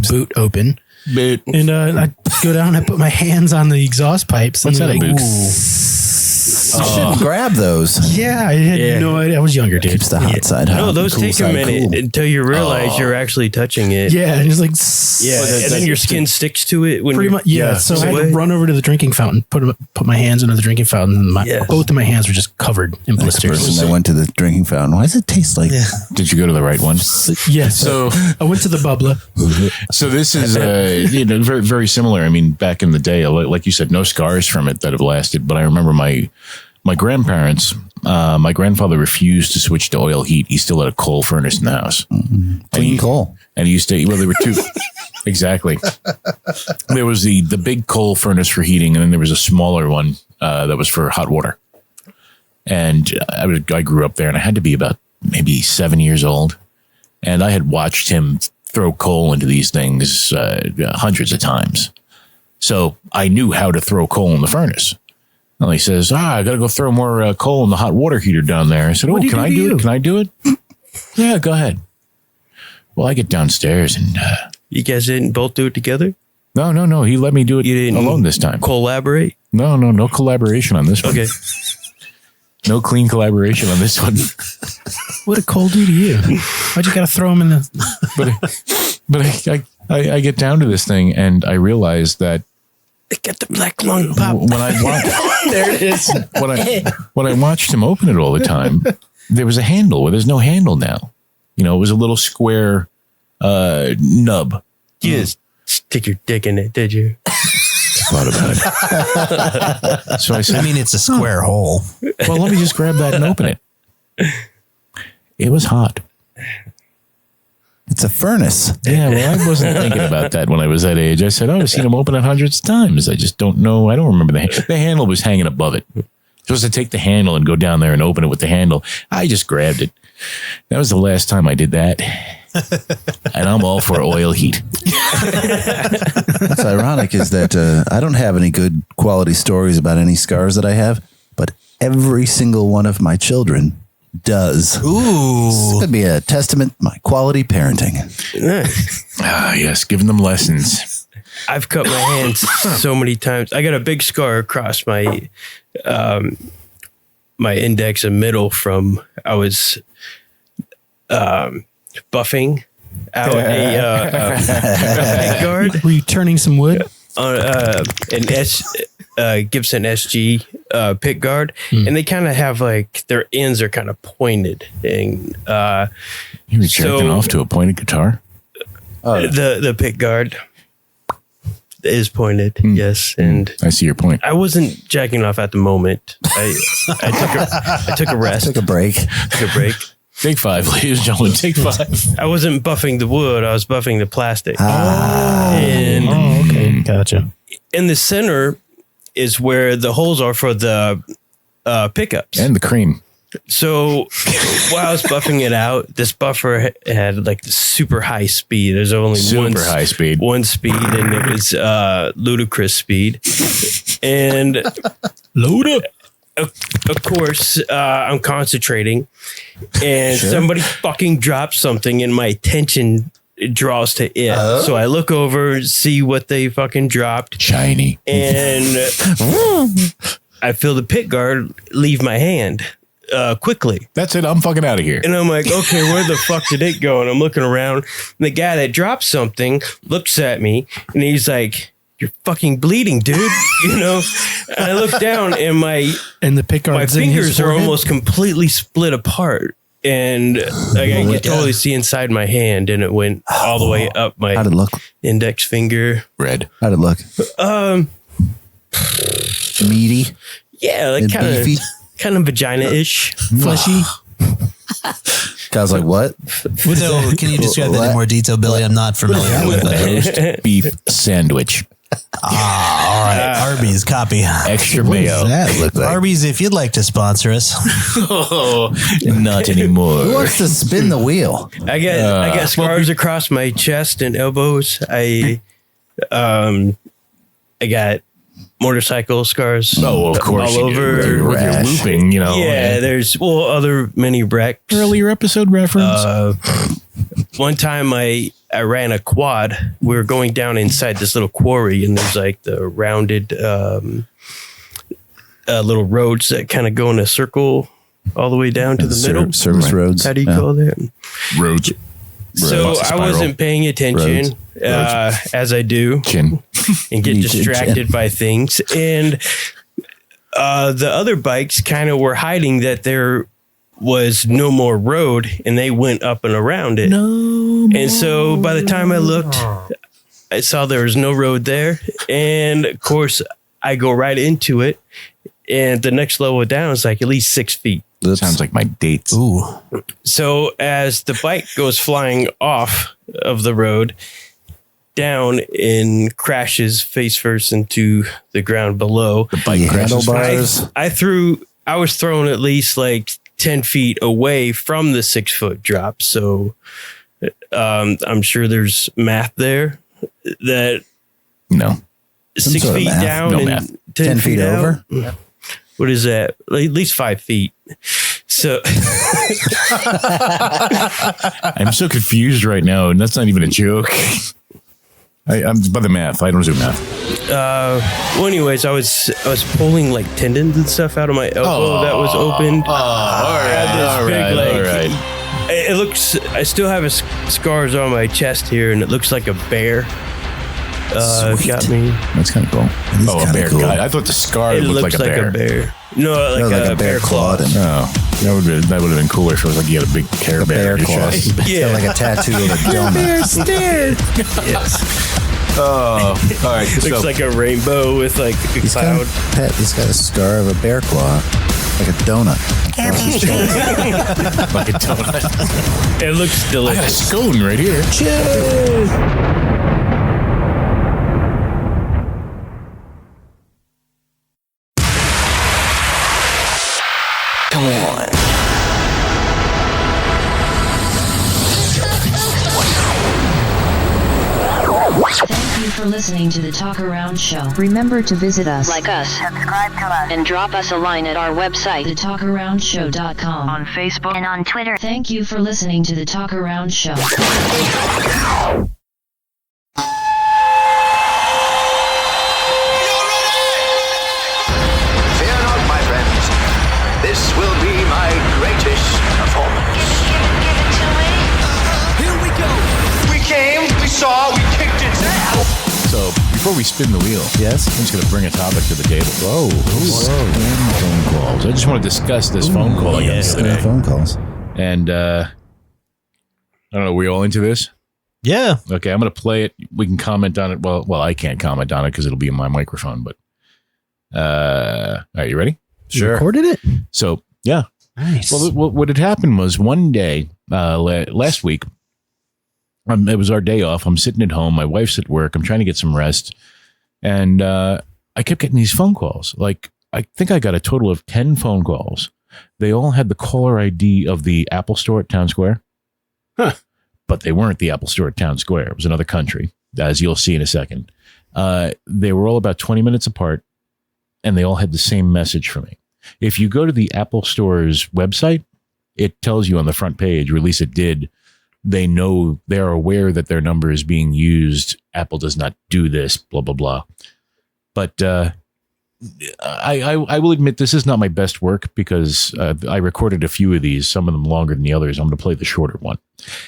boot open. Boot. And I go down, I put my hands on the exhaust pipes. What's and that, a like, boot? You shouldn't grab those. yeah, I had no idea. I was younger, dude. Keeps the hot side hot. No, those Cool take a side minute cool. until you realize you're actually touching it. Yeah, and it's like And then your skin sticks to it when pretty you're much. Yeah, so I had to run over to the drinking fountain, put my hands under the drinking fountain, and both of my hands were just covered in Next blisters. person that went to the drinking fountain. Why does it taste like? Did you go to the right one? Yeah, So I went to the bubbler. So this is very very similar. I mean, back in the day, like you said, no scars from it that have lasted. But I remember my grandparents. My grandfather refused to switch to oil heat. He still had a coal furnace in the house. Clean coal. And he used to. Well, there were two. Exactly. There was the big coal furnace for heating, and then there was a smaller one that was for hot water. And I grew up there, and I had to be about maybe 7 years old. And I had watched him throw coal into these things hundreds of times. So I knew how to throw coal in the furnace. And he says, I got to go throw more coal in the hot water heater down there. I said, can I do it? Can I do it? Yeah, go ahead. Well, I get downstairs and... You guys didn't both do it together? No. He let me do it alone this time. Collaborate? No collaboration on this one. Okay. No clean collaboration on this one. What did Cole do to you? Why'd you got to throw him in the... But I get down to this thing and I realize that They got the black lung pop. when I watched, There it is. when I watched him open it all the time, there was a handle where there's no handle now. You know, it was a little square nub. You just stick your dick in it, did you? Thought about it. So I said, I mean, it's a square hole. well, let me just grab that and open it. It was hot. It's a furnace. Yeah, well, I wasn't thinking about that when I was that age. I said, I've seen him open it hundreds of times. I just don't know. I don't remember the handle was hanging above it. Supposed to take the handle and go down there and open it with the handle. I just grabbed it. That was the last time I did that. And I'm all for oil heat. What's ironic is that I don't have any good quality stories about any scars that I have, but every single one of my children does. Ooh. This could be a testament to my quality parenting. Yes, giving them lessons. I've cut my hands so many times. I got a big scar across my my index and middle from I was buffing out a pick guard Were you turning some wood? on an Gibson SG pick guard, and they kind of have like their ends are kind of pointed, and You were jerking off to a pointed guitar? the pick guard is pointed, yes, and I see your point. I wasn't jacking off at the moment. I took a rest, Took a break. took a break. Take 5, ladies and gentlemen. Take 5. I wasn't buffing the wood; I was buffing the plastic. And Okay, gotcha. in the center is where the holes are for the pickups. And the cream. So while I was buffing it out, this buffer had like the super high speed. There's only Super high speed. one speed, and it was ludicrous speed. And Load up. of course, I'm concentrating, and somebody fucking drops something, and my attention draws to it. So I look over, see what they fucking dropped, Shiny. and I feel the pick guard leave my hand quickly. That's it. I'm fucking out of here. And I'm like, okay, where the fuck did it go? And I'm looking around, and the guy that dropped something looks at me, and he's like, "You're fucking bleeding, dude." You know? And I look down, and And the pick my guard's in his fingers are forehead? almost completely split apart. And like I could totally see inside my hand, and it went all the way up my How'd it look? index finger. Red. How'd it look? Meaty? Yeah, like And beefy? kind of vagina-ish. fleshy. I was like, what? So, can you describe that in more detail, Billy? I'm not familiar with that. Roast beef sandwich. All right. Arby's copy. Extra What mayo. does that look like? Arby's, if you'd like to sponsor us. Oh, not anymore. Who wants to spin the wheel? I got scars across my chest and elbows. I got motorcycle scars. Oh, of course. all you do. over. With your Rash. looping, you know. Yeah, there's other many wrecks. Earlier episode reference. One time I ran a quad. We were going down inside this little quarry, and there's like the rounded little roads that kind of go in a circle all the way down to the middle. Service roads. How do you call that? Roads. So Roads. I Spiral. wasn't paying attention as I do, Chin. and get You did, distracted by things. And the other bikes kind of were hiding that there was no more road, and they went up and around it. And so by the time I looked, I saw there was no road there. And of course, I go right into it. And the next level down is like at least 6 feet. Sounds like my dates. Ooh. So as the bike goes flying off of the road, down and crashes face first into the ground below. The bike crashes. handlebars. I was thrown at least like 10 feet away from the 6 foot drop. So I'm sure there's math there that No. 6 sort of feet math. down No and math. 10 feet out. over? What is that? Like, at least 5 feet. So I'm so confused right now, and that's not even a joke. I'm by the math. I don't do math. Well, anyways, I was pulling like tendons and stuff out of my elbow that was opened. All right. It looks. I still have scars on my chest here, and it looks like a bear. Got me. That's kind of cool. A bear. Cool. God, I thought the scar It looked looks like a bear. No, like a bear claw. That would have been cooler if it was like you had a big Care Bear in your chest. Yeah, Like a tattoo of a donut. Bear's dead. yes. Oh, all right. Looks like a rainbow with like a cloud. He's got a scar of a bear claw, like a donut. like a donut. It looks I got a delicious. scone right here. Cheers! Come on. Thank you for listening to the Talkaround Show. Remember to visit us, Like us, subscribe to us, and drop us a line at our website, thetalkaroundshow.com. on Facebook, and on Twitter. Thank you for listening to the Talkaround Show. Fear not, my friends. This will be my greatest performance. Give it to me. Here we go. We came, we saw, we kicked its ass. So before we spin the wheel, Yes? I'm just going to bring a topic to the table. Whoa. Phone calls. I just want to discuss this phone call I got the other day. Phone calls. And I don't know. Are we all into this? Yeah. Okay, I'm going to play it. We can comment on it. Well, I can't comment on it because it'll be in my microphone. But all right, you ready? You recorded it? So yeah. Nice. Well, what had happened was one day last week. It was our day off. I'm sitting at home. My wife's at work. I'm trying to get some rest, and I kept getting these phone calls. Like I think I got a total of 10 phone calls. They all had the caller ID of the Apple Store at Town Square. Huh. But they weren't the Apple Store at Town Square. It was another country, as you'll see in a second. They were all about 20 minutes apart, and they all had the same message for me. If you go to the Apple Store's website, it tells you on the front page, or at least it did, they know, they're aware that their number is being used. Apple does not do this, blah, blah, blah. But I will admit this is not my best work because I recorded a few of these, some of them longer than the others. I'm going to play the shorter one.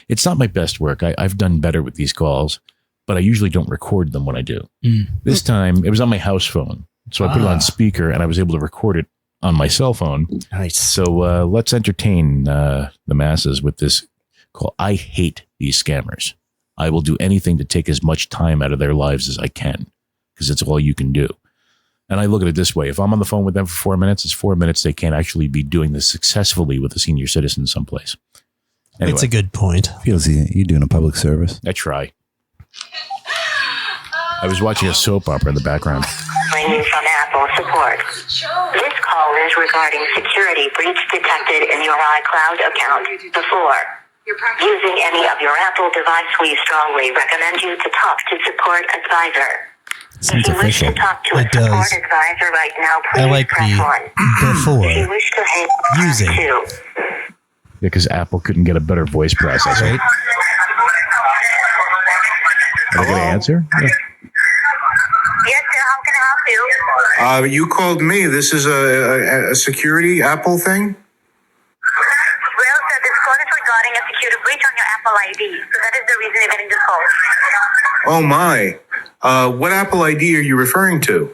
It's not my best work. I've done better with these calls, but I usually don't record them when I do. This time, it was on my house phone. So I put it on speaker and I was able to record it on my cell phone. Nice. So let's entertain the masses with this call. I hate these scammers. I will do anything to take as much time out of their lives as I can because it's all you can do. And I look at it this way. If I'm on the phone with them for 4 minutes, it's 4 minutes they can't actually be doing this successfully with a senior citizen someplace. Anyway, That's a good point. Feels you doing a public service. I try. I was watching a soap opera in the background. Ringing from Apple support. This call is regarding security breach detected in your iCloud account before. Using any of your Apple device, we strongly recommend you to talk to support advisor. Seems If you wish official. to talk to a It does. support advisor right now, I please like press the 1. before If you wish to hang using. press 2. Because Apple couldn't get a better voice processor. Right? Are they going to answer? Yeah. Yes, sir. How can I help you? You called me. This is a security Apple thing? Well, sir, this call is regarding a security breach on your Apple ID. So that is the reason you're getting this call. Oh, my. What Apple ID are you referring to? Sir,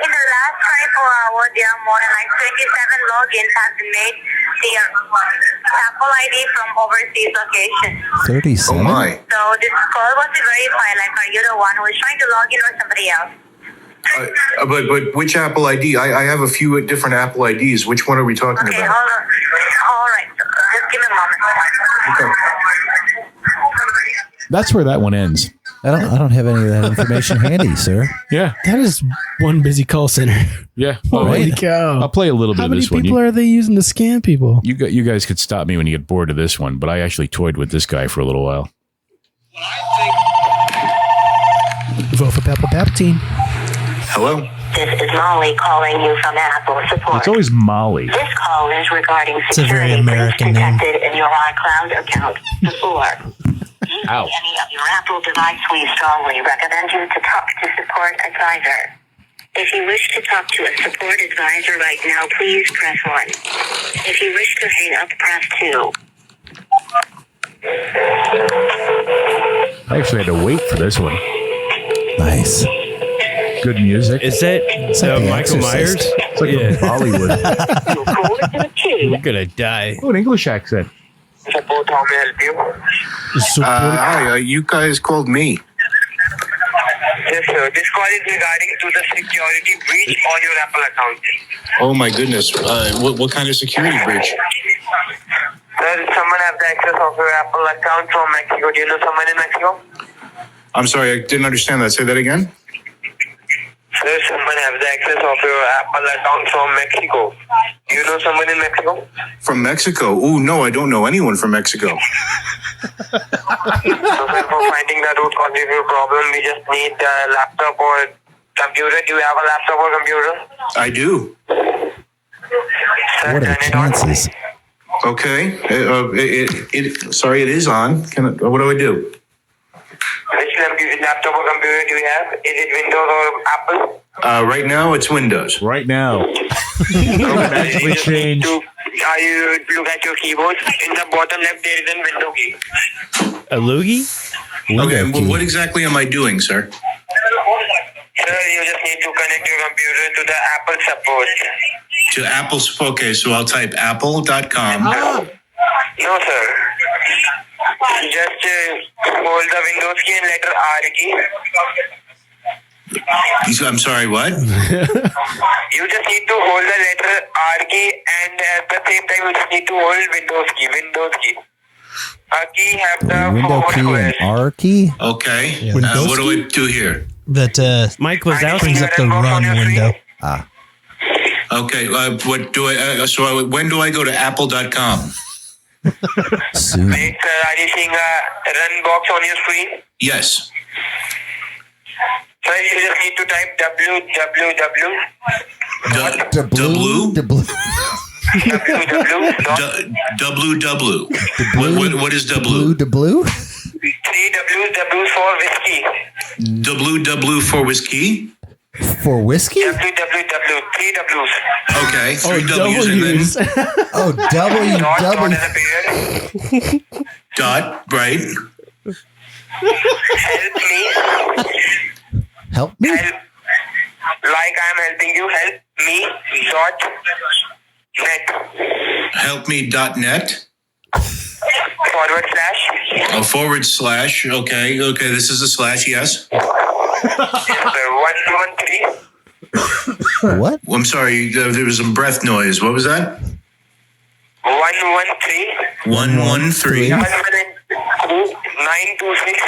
in the last 24 hours, there are more than like 27 logins have been made to your Apple ID from overseas location. 37? Oh, my. So this call was to verify, like, are you the one who is trying to log in or somebody else? But which Apple ID? I have a few different Apple IDs. Which one are we talking Okay, about? hold on. All right, so just give me a moment. Okay. That's where that one ends. I don't have any of that information handy, sir. Yeah. That is one busy call center. Yeah. Holy cow. I'll play a little bit How of many this one. people are they using to scam people? You guys could stop me when you get bored of this one, but I actually toyed with this guy for a little while. Vote for Peppa Palpatine. Hello? This is Molly calling you from Apple support. It's always Molly. This call is regarding It's a very security breach American name. detected in your iCloud account before. Ow. any of your Apple device, we strongly recommend you to talk to support advisor. If you wish to talk to a support advisor right now, please press 1. If you wish to hang up, press 2. I actually had to wait for this one. Nice. Good music. Is that like Michael Myers? It's like Bollywood. I'm gonna die. Oh, an English accent. Support, how may I help you? Hi, you guys called me. Yes, sir. This call is regarding to the security breach on your Apple account. Oh my goodness. What kind of security breach? Sir, someone have the access of your Apple account from Mexico. Do you know someone in Mexico? I'm sorry, I didn't understand that. Say that again. Sir, someone have the access of your Apple account from Mexico. Do you know someone in Mexico? From Mexico? Oh, no, I don't know anyone from Mexico. So, sir, for finding the root cause of your problem, we just need a laptop or computer. Do you have a laptop or computer? I do. Sir, What are the turn it on. chances? Okay. Sorry, it is on. What do I do? Which laptop or computer do you have? Is it Windows or Apple? Right now, it's Windows. Right now. Okay. Change. You look at your keyboard. In the bottom left, there is a window key. A loogie? Okay, well, what exactly am I doing, sir? Sir, you just need to connect your computer to the Apple support. To Apple. Okay, so I'll type apple.com. No, sir. Just hold the Windows key and letter R key. I'm sorry, what? You just need to hold the letter R key and at the same time you just need to hold Windows key. A key have the Window four key and squares. R key? Okay. Windows What do I do here? That Mike Wazowski. brings up the run window. Okay, what do I? When do I go to apple.com? Soon. Wait, sir, are you seeing a run box on your screen? Yes. Sir, you just need to type www. www. What is Blue W? to blue? 3 W's for whiskey. W for whiskey. For whiskey? www. 3 W's. Okay, 3 W's and then Oh, Dot as W. a period. dot, right? Help me. Help me? Help. Like I'm helping you. Help me. Dot net. Helpme.net. /. Okay, this is a slash, yes. Yes, sir. 113. What? I'm sorry, there was some breath noise. What was that? 113. 113. 926.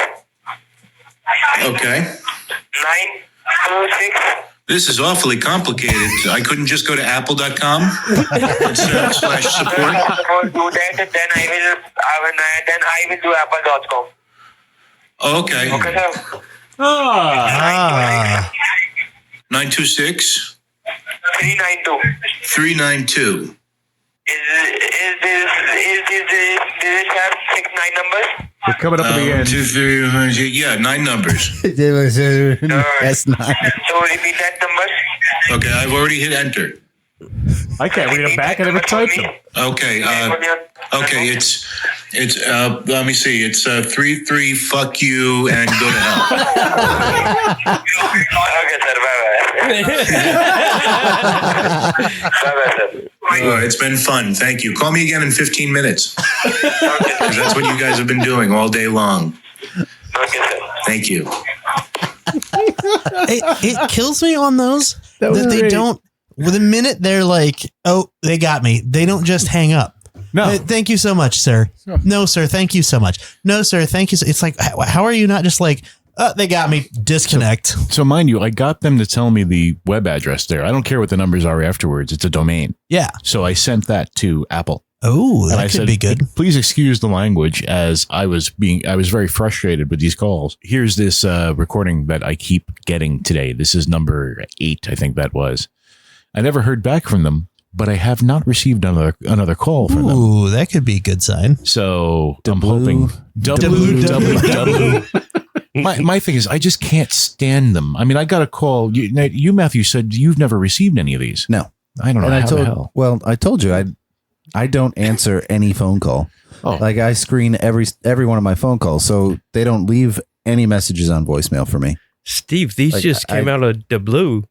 Okay. 926. This is awfully complicated. I couldn't just go to apple.com and slash support. Do that, then I will do apple.com. Okay. Okay, sir. 926 392. 392. Is this have 6 9 numbers? We're coming up at the end. 2, 3, yeah, 9 numbers. That's not. So repeat that number. Okay, I've already hit enter. I can't read them back. I never typed them. Okay, it's let me see. It's 3 fuck you and go to hell. Okay, sir. Bye-bye, sir. It's been fun. Thank you. Call me again in 15 minutes. Because that's what you guys have been doing all day long. Okay, sir. Thank you. It kills me on those that they great. don't. The minute they're like, "Oh, they got me," they don't just hang up. No. Thank you so much, sir. No, sir. Thank you so much. No, sir. Thank you. It's like, how are you not just like, they got me. Disconnect. So mind you, I got them to tell me the web address there. I don't care what the numbers are afterwards. It's a domain. Yeah. So I sent that to Apple. Oh, And that I could said, be good. Please excuse the language as I was very frustrated with these calls. Here's this recording that I keep getting today. This is number 8, I think that was. I never heard back from them, but I have not received another call from them. Ooh, that could be a good sign. So I'm hoping. W. My thing is, I just can't stand them. I mean, I got a call. You, Matthew, said you've never received any of these. No. I don't know how the hell. Well, I told you I don't answer any phone call. Oh. Like I screen every one of my phone calls, so they don't leave any messages on voicemail for me. Steve, these just came out of the blue.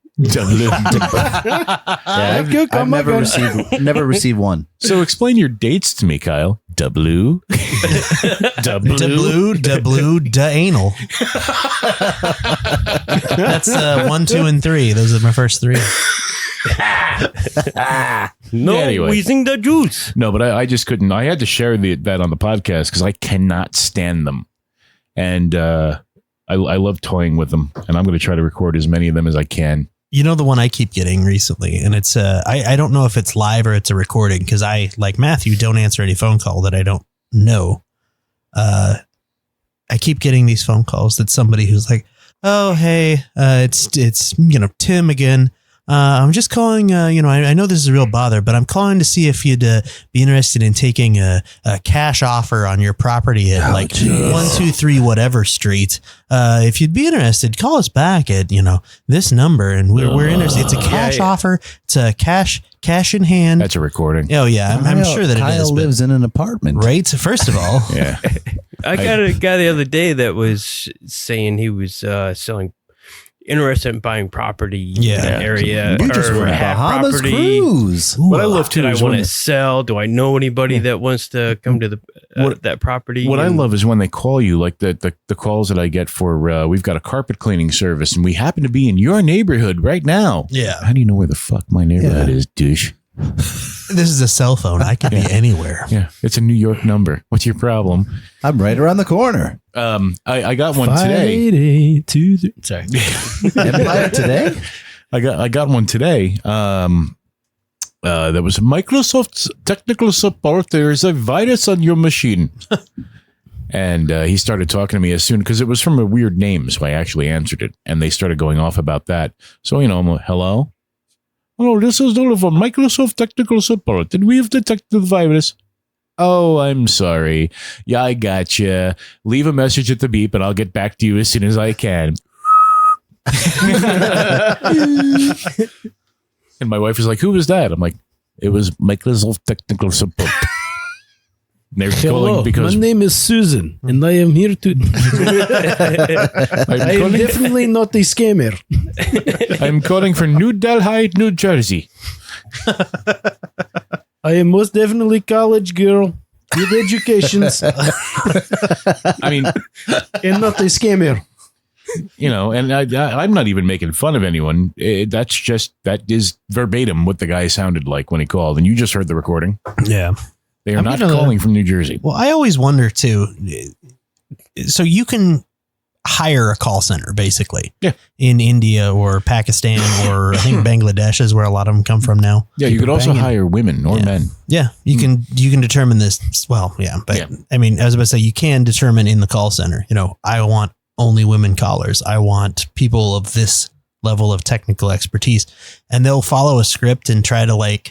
I've never received one. So explain your dates to me, Kyle. W. Anal. That's 1, 2, and 3. Those are my first 3. No, anyway. wheezing the juice. No, but I just couldn't. I had to share that on the podcast because I cannot stand them. And I love toying with them. And I'm going to try to record as many of them as I can. You know, the one I keep getting recently, and it's I don't know if it's live or it's a recording because I, like Matthew, don't answer any phone call that I don't know. I keep getting these phone calls that somebody who's like, oh, hey, it's Tim again. I'm just calling, I know this is a real bother, but I'm calling to see if you'd be interested in taking a cash offer on your property at 123 whatever street. If you'd be interested, call us back at, this number. And we're interested. It's a cash offer. It's a cash in hand. That's a recording. Oh, yeah. I'm sure that Kyle it is. lives in an apartment. Right. So first of all. Yeah. I got a guy the other day that was saying he was selling interested in buying property in an area. You just went Bahamas cruise. What I love too Did I is want when to sell? Do I know anybody that wants to come to the that property? What I love is when they call you, like the calls that I get for we've got a carpet cleaning service and we happen to be in your neighborhood right now. Yeah. How do you know where the fuck my neighborhood is, douche? This is a cell phone. I could be anywhere. Yeah, it's a New York number. What's your problem? I'm right around the corner. I got one today. Sorry. Empire Today? I got one today. That was Microsoft's technical support. There is a virus on your machine. And he started talking to me as soon, because it was from a weird name, so I actually answered it. And they started going off about that. So, I'm like, hello? Hello, this is Oliver, Microsoft technical support. Did we have detected the virus? Oh, I'm sorry. Yeah, I gotcha. Leave a message at the beep and I'll get back to you as soon as I can. And my wife was like, who was that? I'm like, it was Microsoft technical support. They're calling because my name is Susan and I am here to I am definitely not a scammer. I'm calling for New Delhi, New Jersey. I am most definitely college girl with educations. I mean, and not a scammer. And I'm not even making fun of anyone. That is verbatim what the guy sounded like when he called. And you just heard the recording. Yeah. They are not calling from New Jersey. Well, I always wonder too. So you can hire a call center basically in India or Pakistan or I think Bangladesh is where a lot of them come from now. Yeah. You could also hire women or men. Yeah. You can determine this. Well, yeah. But I mean, I was about to say, you can determine in the call center, I want only women callers. I want people of this level of technical expertise, and they'll follow a script and try to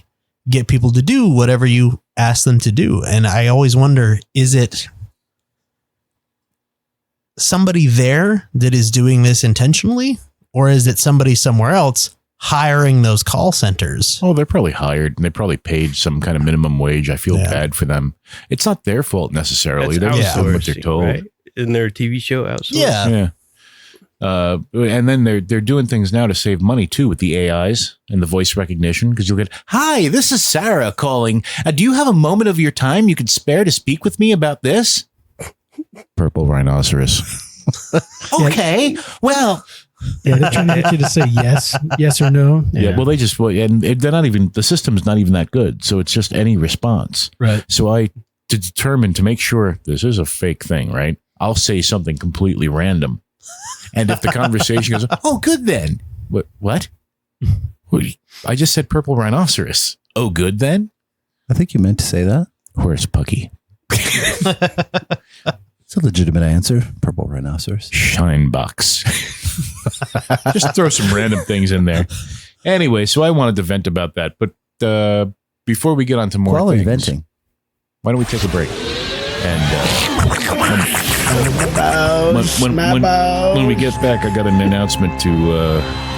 get people to do whatever you ask them to do. And I always wonder, is it somebody there that is doing this intentionally, or is it somebody somewhere else hiring those call centers? Oh, they're probably hired and they probably paid some kind of minimum wage. I feel bad for them. It's not their fault necessarily. They're just doing what they're told. Right? Isn't there a TV show outsourced? Yeah. And then they're doing things now to save money too with the AIs and the voice recognition, because you'll get, hi, this is Sarah calling. Do you have a moment of your time you could spare to speak with me about this? Purple rhinoceros. Okay, well. Yeah, they're trying to get you to say yes or no. Yeah, well, and they're not even, the system's not even that good. So it's just any response. Right. So to determine, to make sure this is a fake thing, right? I'll say something completely random. And if the conversation goes, oh, good then. What? I just said purple rhinoceros. Oh, good then? I think you meant to say that. Where's Pucky? It's a legitimate answer. Purple rhinoceros. Shine box. Just throw some random things in there. Anyway, so I wanted to vent about that. But before we get on to more Quality things, venting. why don't we take a break? And when we get back, I got an announcement to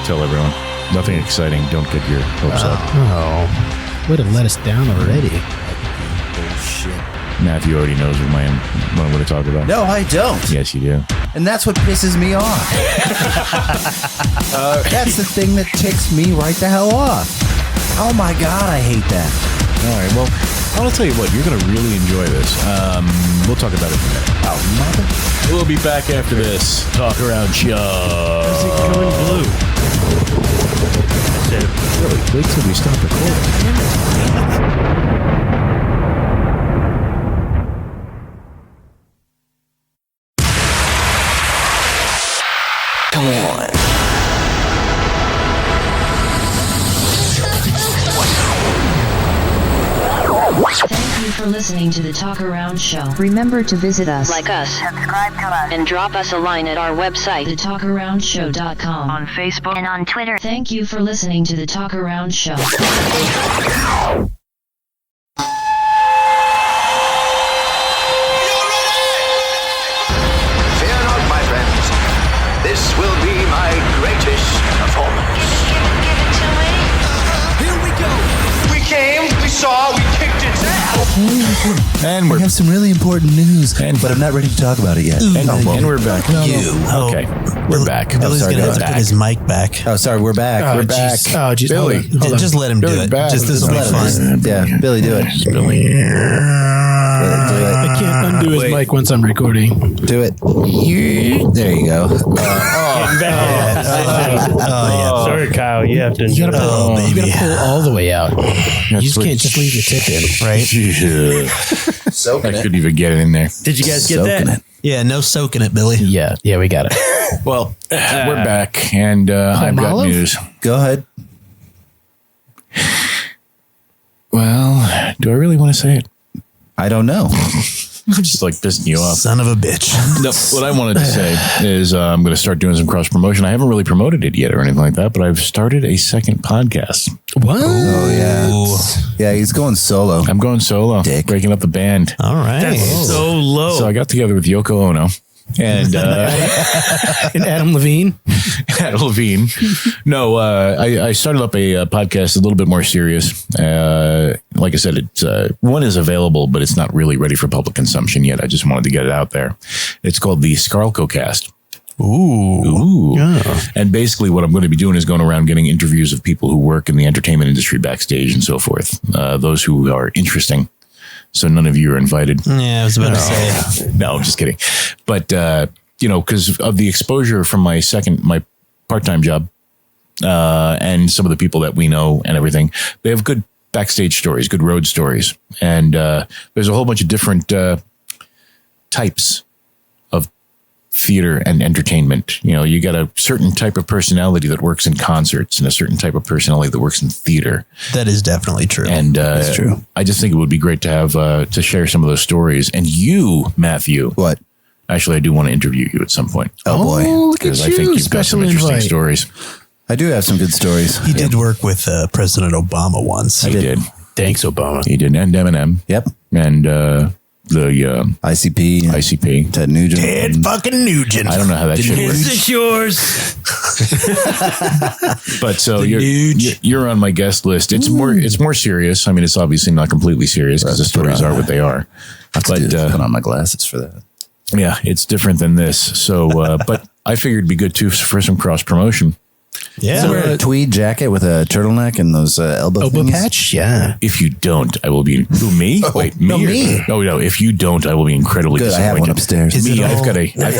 tell everyone. Nothing exciting. Don't get your hopes up. Oh, would have let us down already. Matthew already knows what I'm going to talk about. No, I don't. Yes, you do. And that's what pisses me off. That's the thing that ticks me right the hell off. Oh my God, I hate that. All right, well, I'll tell you what, you're going to really enjoy this. We'll talk about it in a minute. Oh, mother. We'll be back after this Talkaround Show. Is it going blue? I said, Really, wait till we stop recording. Come on. Thank you for listening to the Talkaround Show. Remember to visit us, like us, Subscribe to us and drop us a line at our website, thetalkaroundshow.com, on Facebook and on Twitter. Thank you for listening to the Talkaround Show. Fear not, my friends. This will be my greatest performance. Give it to me. Here we go. We came, we saw, we kicked its ass. And We we're have some really important news, but I'm not ready to talk about it yet. and we're back. Okay, we're back. Billy's sorry, going to have to back. put his mic back. Oh, sorry, we're back. We're back. Oh, geez. Billy. Hold on. Just let him do Billy it. back. Just this will be fun. Yeah, Billy, do it. Billy. I can't undo his mic once I'm recording. Do it. There you go. sorry, Kyle. You have to. You gotta, enjoy it. you gotta pull all the way out. You just can't just leave the tip in, right? Soaking I it. couldn't even get it in there. Did you guys get Soaking that? it. Yeah, no soaking it, Billy. Yeah, we got it. Well, we're back, and I've got Olive? news. Go ahead. Well, do I really want to say it? I don't know. I'm just like pissing you off. Son of a bitch. No, what I wanted to say is I'm going to start doing some cross promotion. I haven't really promoted it yet or anything like that, but I've started a second podcast. What? Oh, yeah. Yeah, he's going solo. I'm going solo, Dick. breaking up the band. All right. That's so low. So I got together with Yoko Ono and And Adam Levine? Adam Levine. No, I started up a podcast a little bit more serious. Like I said, it's one is available, but it's not really ready for public consumption yet. I just wanted to get it out there. It's called the Scarlco Cast. Ooh. And basically what I'm going to be doing is going around getting interviews of people who work in the entertainment industry backstage and so forth. Those who are interesting. So none of you are invited. Yeah, I was about to say. No, I'm just kidding. But, because of the exposure from my part-time job and some of the people that we know and everything, they have good backstage stories, good road stories. And there's a whole bunch of different types of theater and entertainment. You got a certain type of personality that works in concerts and a certain type of personality that works in theater. That is definitely true. And That's true. I just think it would be great to have to share some of those stories. And you, Matthew, What? actually, I do want to interview you at some point. Oh, boy. Look at Because I you. think you've got some Special interesting invite. stories. I do have some good stories. He did work with President Obama once. He did. Thanks, Obama. He did. And Eminem. Yep. And the ICP. ICP. Ted Nugent. Ted fucking Nugent. I don't know how that shit works. Is this yours? But so you're on my guest list. It's more serious. I mean, it's obviously not completely serious because the stories are what they are. But Put on my glasses for that. yeah, it's different than this. So, but I figured it'd be good too for some cross promotion. Yeah. Wear a tweed jacket with a turtleneck and those elbow Elbow things. patch? Yeah. If you don't, I will be. Who, me? Wait, me? no, me. Oh no! If you don't, I will be incredibly Good, I disappointed. have one upstairs. Is Me, it I've all-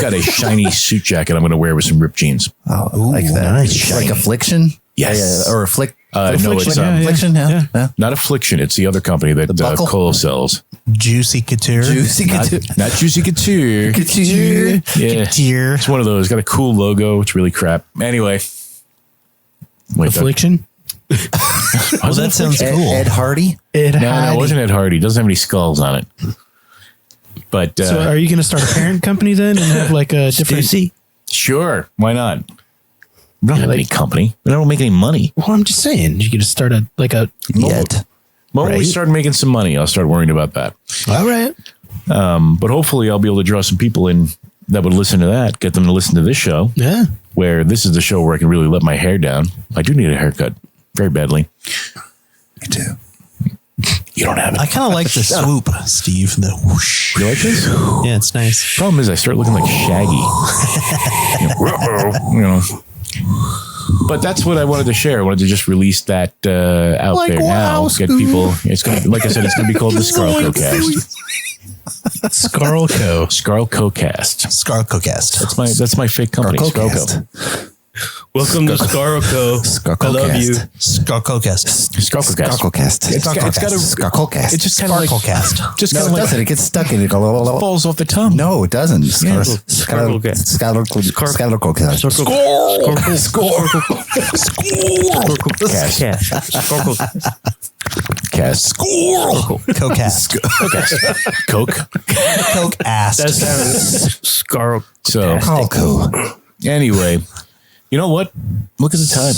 got a shiny suit jacket I'm going to wear with some ripped jeans. Oh, I like that. nice. Like affliction? Yes. Or afflict. No, affliction. it's affliction. Yeah. not Affliction. It's the other company that Buckle? Cole sells. Juicy Couture. Juicy couture. Not Juicy Couture. Couture. Yeah. Couture. It's one of those. Got a cool logo. It's really crap. Anyway. Wait, Affliction? Well, that sounds cool. Ed Hardy. no, it wasn't Ed Hardy. It doesn't have any skulls on it. But So are you going to start a parent company then and have like a different... Stussy. sure, why not? We don't have any company. We don't make any money. Well, I'm just saying, you could just start When we start making some money, I'll start worrying about that. All right. But hopefully I'll be able to draw some people in that would listen to that, get them to listen to this show. Yeah. Where this is the show where I can really let my hair down. I do need a haircut very badly. Me too. You don't have it. I kind of like the swoop, Steve. The whoosh. You like this? Yeah, it's nice. Problem is I start looking like Shaggy. You know. But that's what I wanted to share. I wanted to just release that out there now. Get people. It's gonna be, like I said, it's gonna be called the Scarlco Cast. Scarlco Cast. That's my fake company. Scarlco. Welcome to Scarlco. I love you. Scarlco Cast. It's just kind of like Scarlcocast. Just No, kind it of like doesn't. It gets stuck in it. falls off the tongue. No, it doesn't. Scarlcocast. Coke asked. That's Scarlco. So anyway, you know what? Look at the time.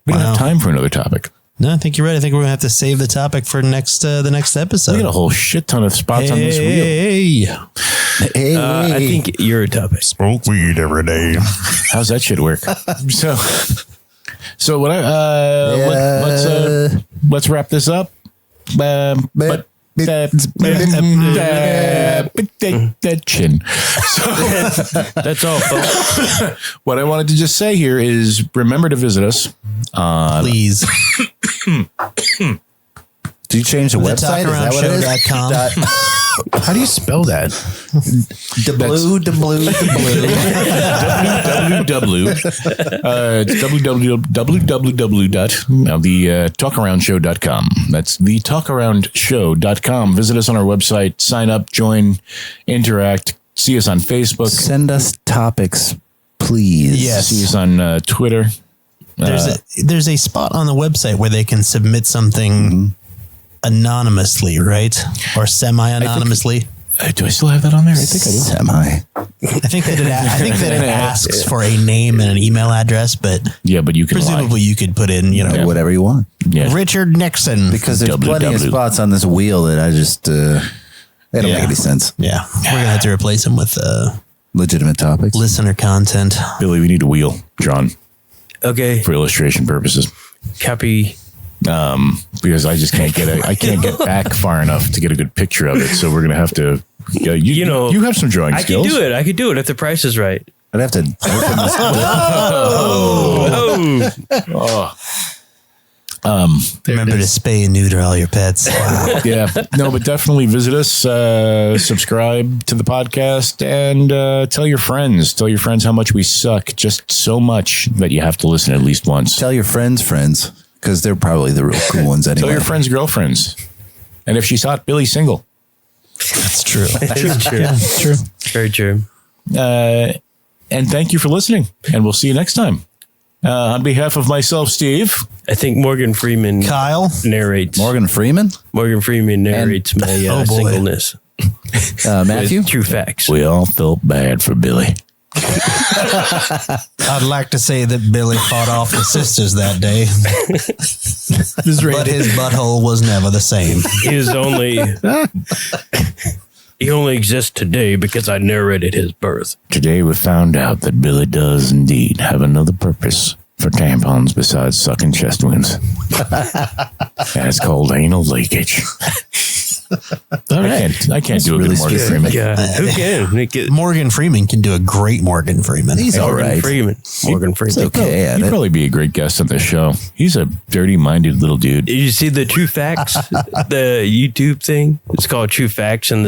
We don't have time for another topic. No, I think you're right. I think we're gonna have to save the topic for the next episode. We got a whole shit ton of spots on this wheel. I think you're a topic. Smoke weed every day. How's that shit work? So what? Let's wrap this up. Chin. So That's all, folks. what I wanted to just say here is remember to visit us on Please. Do you change the website? Is that what it is? Talkaroundshow.com. How do you spell that? www.talkaroundshow.com. That's the talkaroundshow.com. Visit us on our website, sign up, join, interact, see us on Facebook. Send us topics, please. Yes. See us on Twitter. There's a spot on the website where they can submit something anonymously, right? Or semi-anonymously. Do I still have that on there? I think I do. I think that it asks for a name and an email address, but yeah, but you can presumably you could put in, whatever you want. Yeah. Richard Nixon. Because there's plenty of spots on this wheel that I just they don't make any sense. Yeah, we're gonna have to replace them with legitimate topics, listener content. Billy, we need a wheel drawn. Okay. For illustration purposes. Copy. Because I just can't I can't get back far enough to get a good picture of it. So we're gonna have to. You have some drawing skills. I could do it if the price is right. I'd have to. Remember to spay and neuter all your pets. Wow. Yeah, no, but definitely visit us, subscribe to the podcast, and tell your friends how much we suck, just so much that you have to listen at least once. Tell your friends, because they're probably the real cool ones anyway. Tell your friends' girlfriends, and if she's hot, Billy's single. That's true. It's true. Yeah, it's true. Very true. And thank you for listening, and we'll see you next time. On behalf of myself, Steve. I think Morgan Freeman narrates. Morgan Freeman narrates my singleness. Matthew? With true facts. We all felt bad for Billy. I'd like to say that Billy fought off the sisters that day, but his butthole was never the same. He only exists today because I narrated his birth. Today we found out that Billy does indeed have another purpose for tampons besides sucking chest wounds. And it's called anal leakage. I can't do a good Morgan Freeman. Yeah, who can? Morgan Freeman can do a great Morgan Freeman. He's all right. Morgan Freeman. Okay. He'd probably be a great guest on this show. He's a dirty-minded little dude. Did you see the True Facts, the YouTube thing? It's called True Facts, and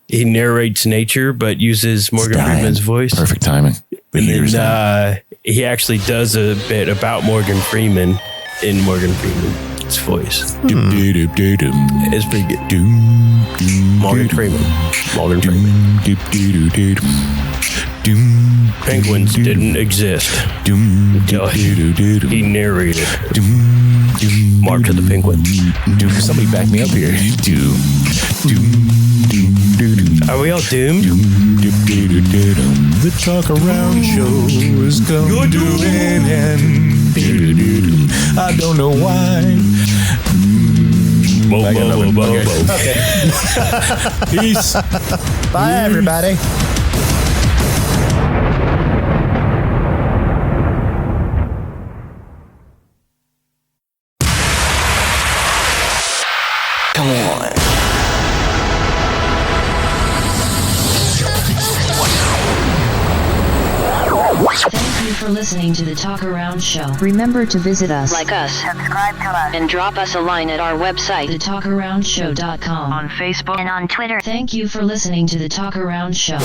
he narrates nature, but uses Morgan Freeman's voice. Perfect timing. And he actually does a bit about Morgan Freeman in Morgan Freeman's voice. It's pretty good. Morgan Freeman. Penguins didn't exist until he narrated March of the Penguins. Somebody back me up here. Are we all doomed? The Talkaround Show is coming to an end. I don't know why. Okay. Peace. Bye, everybody. Come on. Thank you for listening to the Talkaround Show. Remember to visit us, like us, subscribe to us, and drop us a line at our website, thetalkaroundshow.com, on Facebook and on Twitter. Thank you for listening to the Talkaround Show.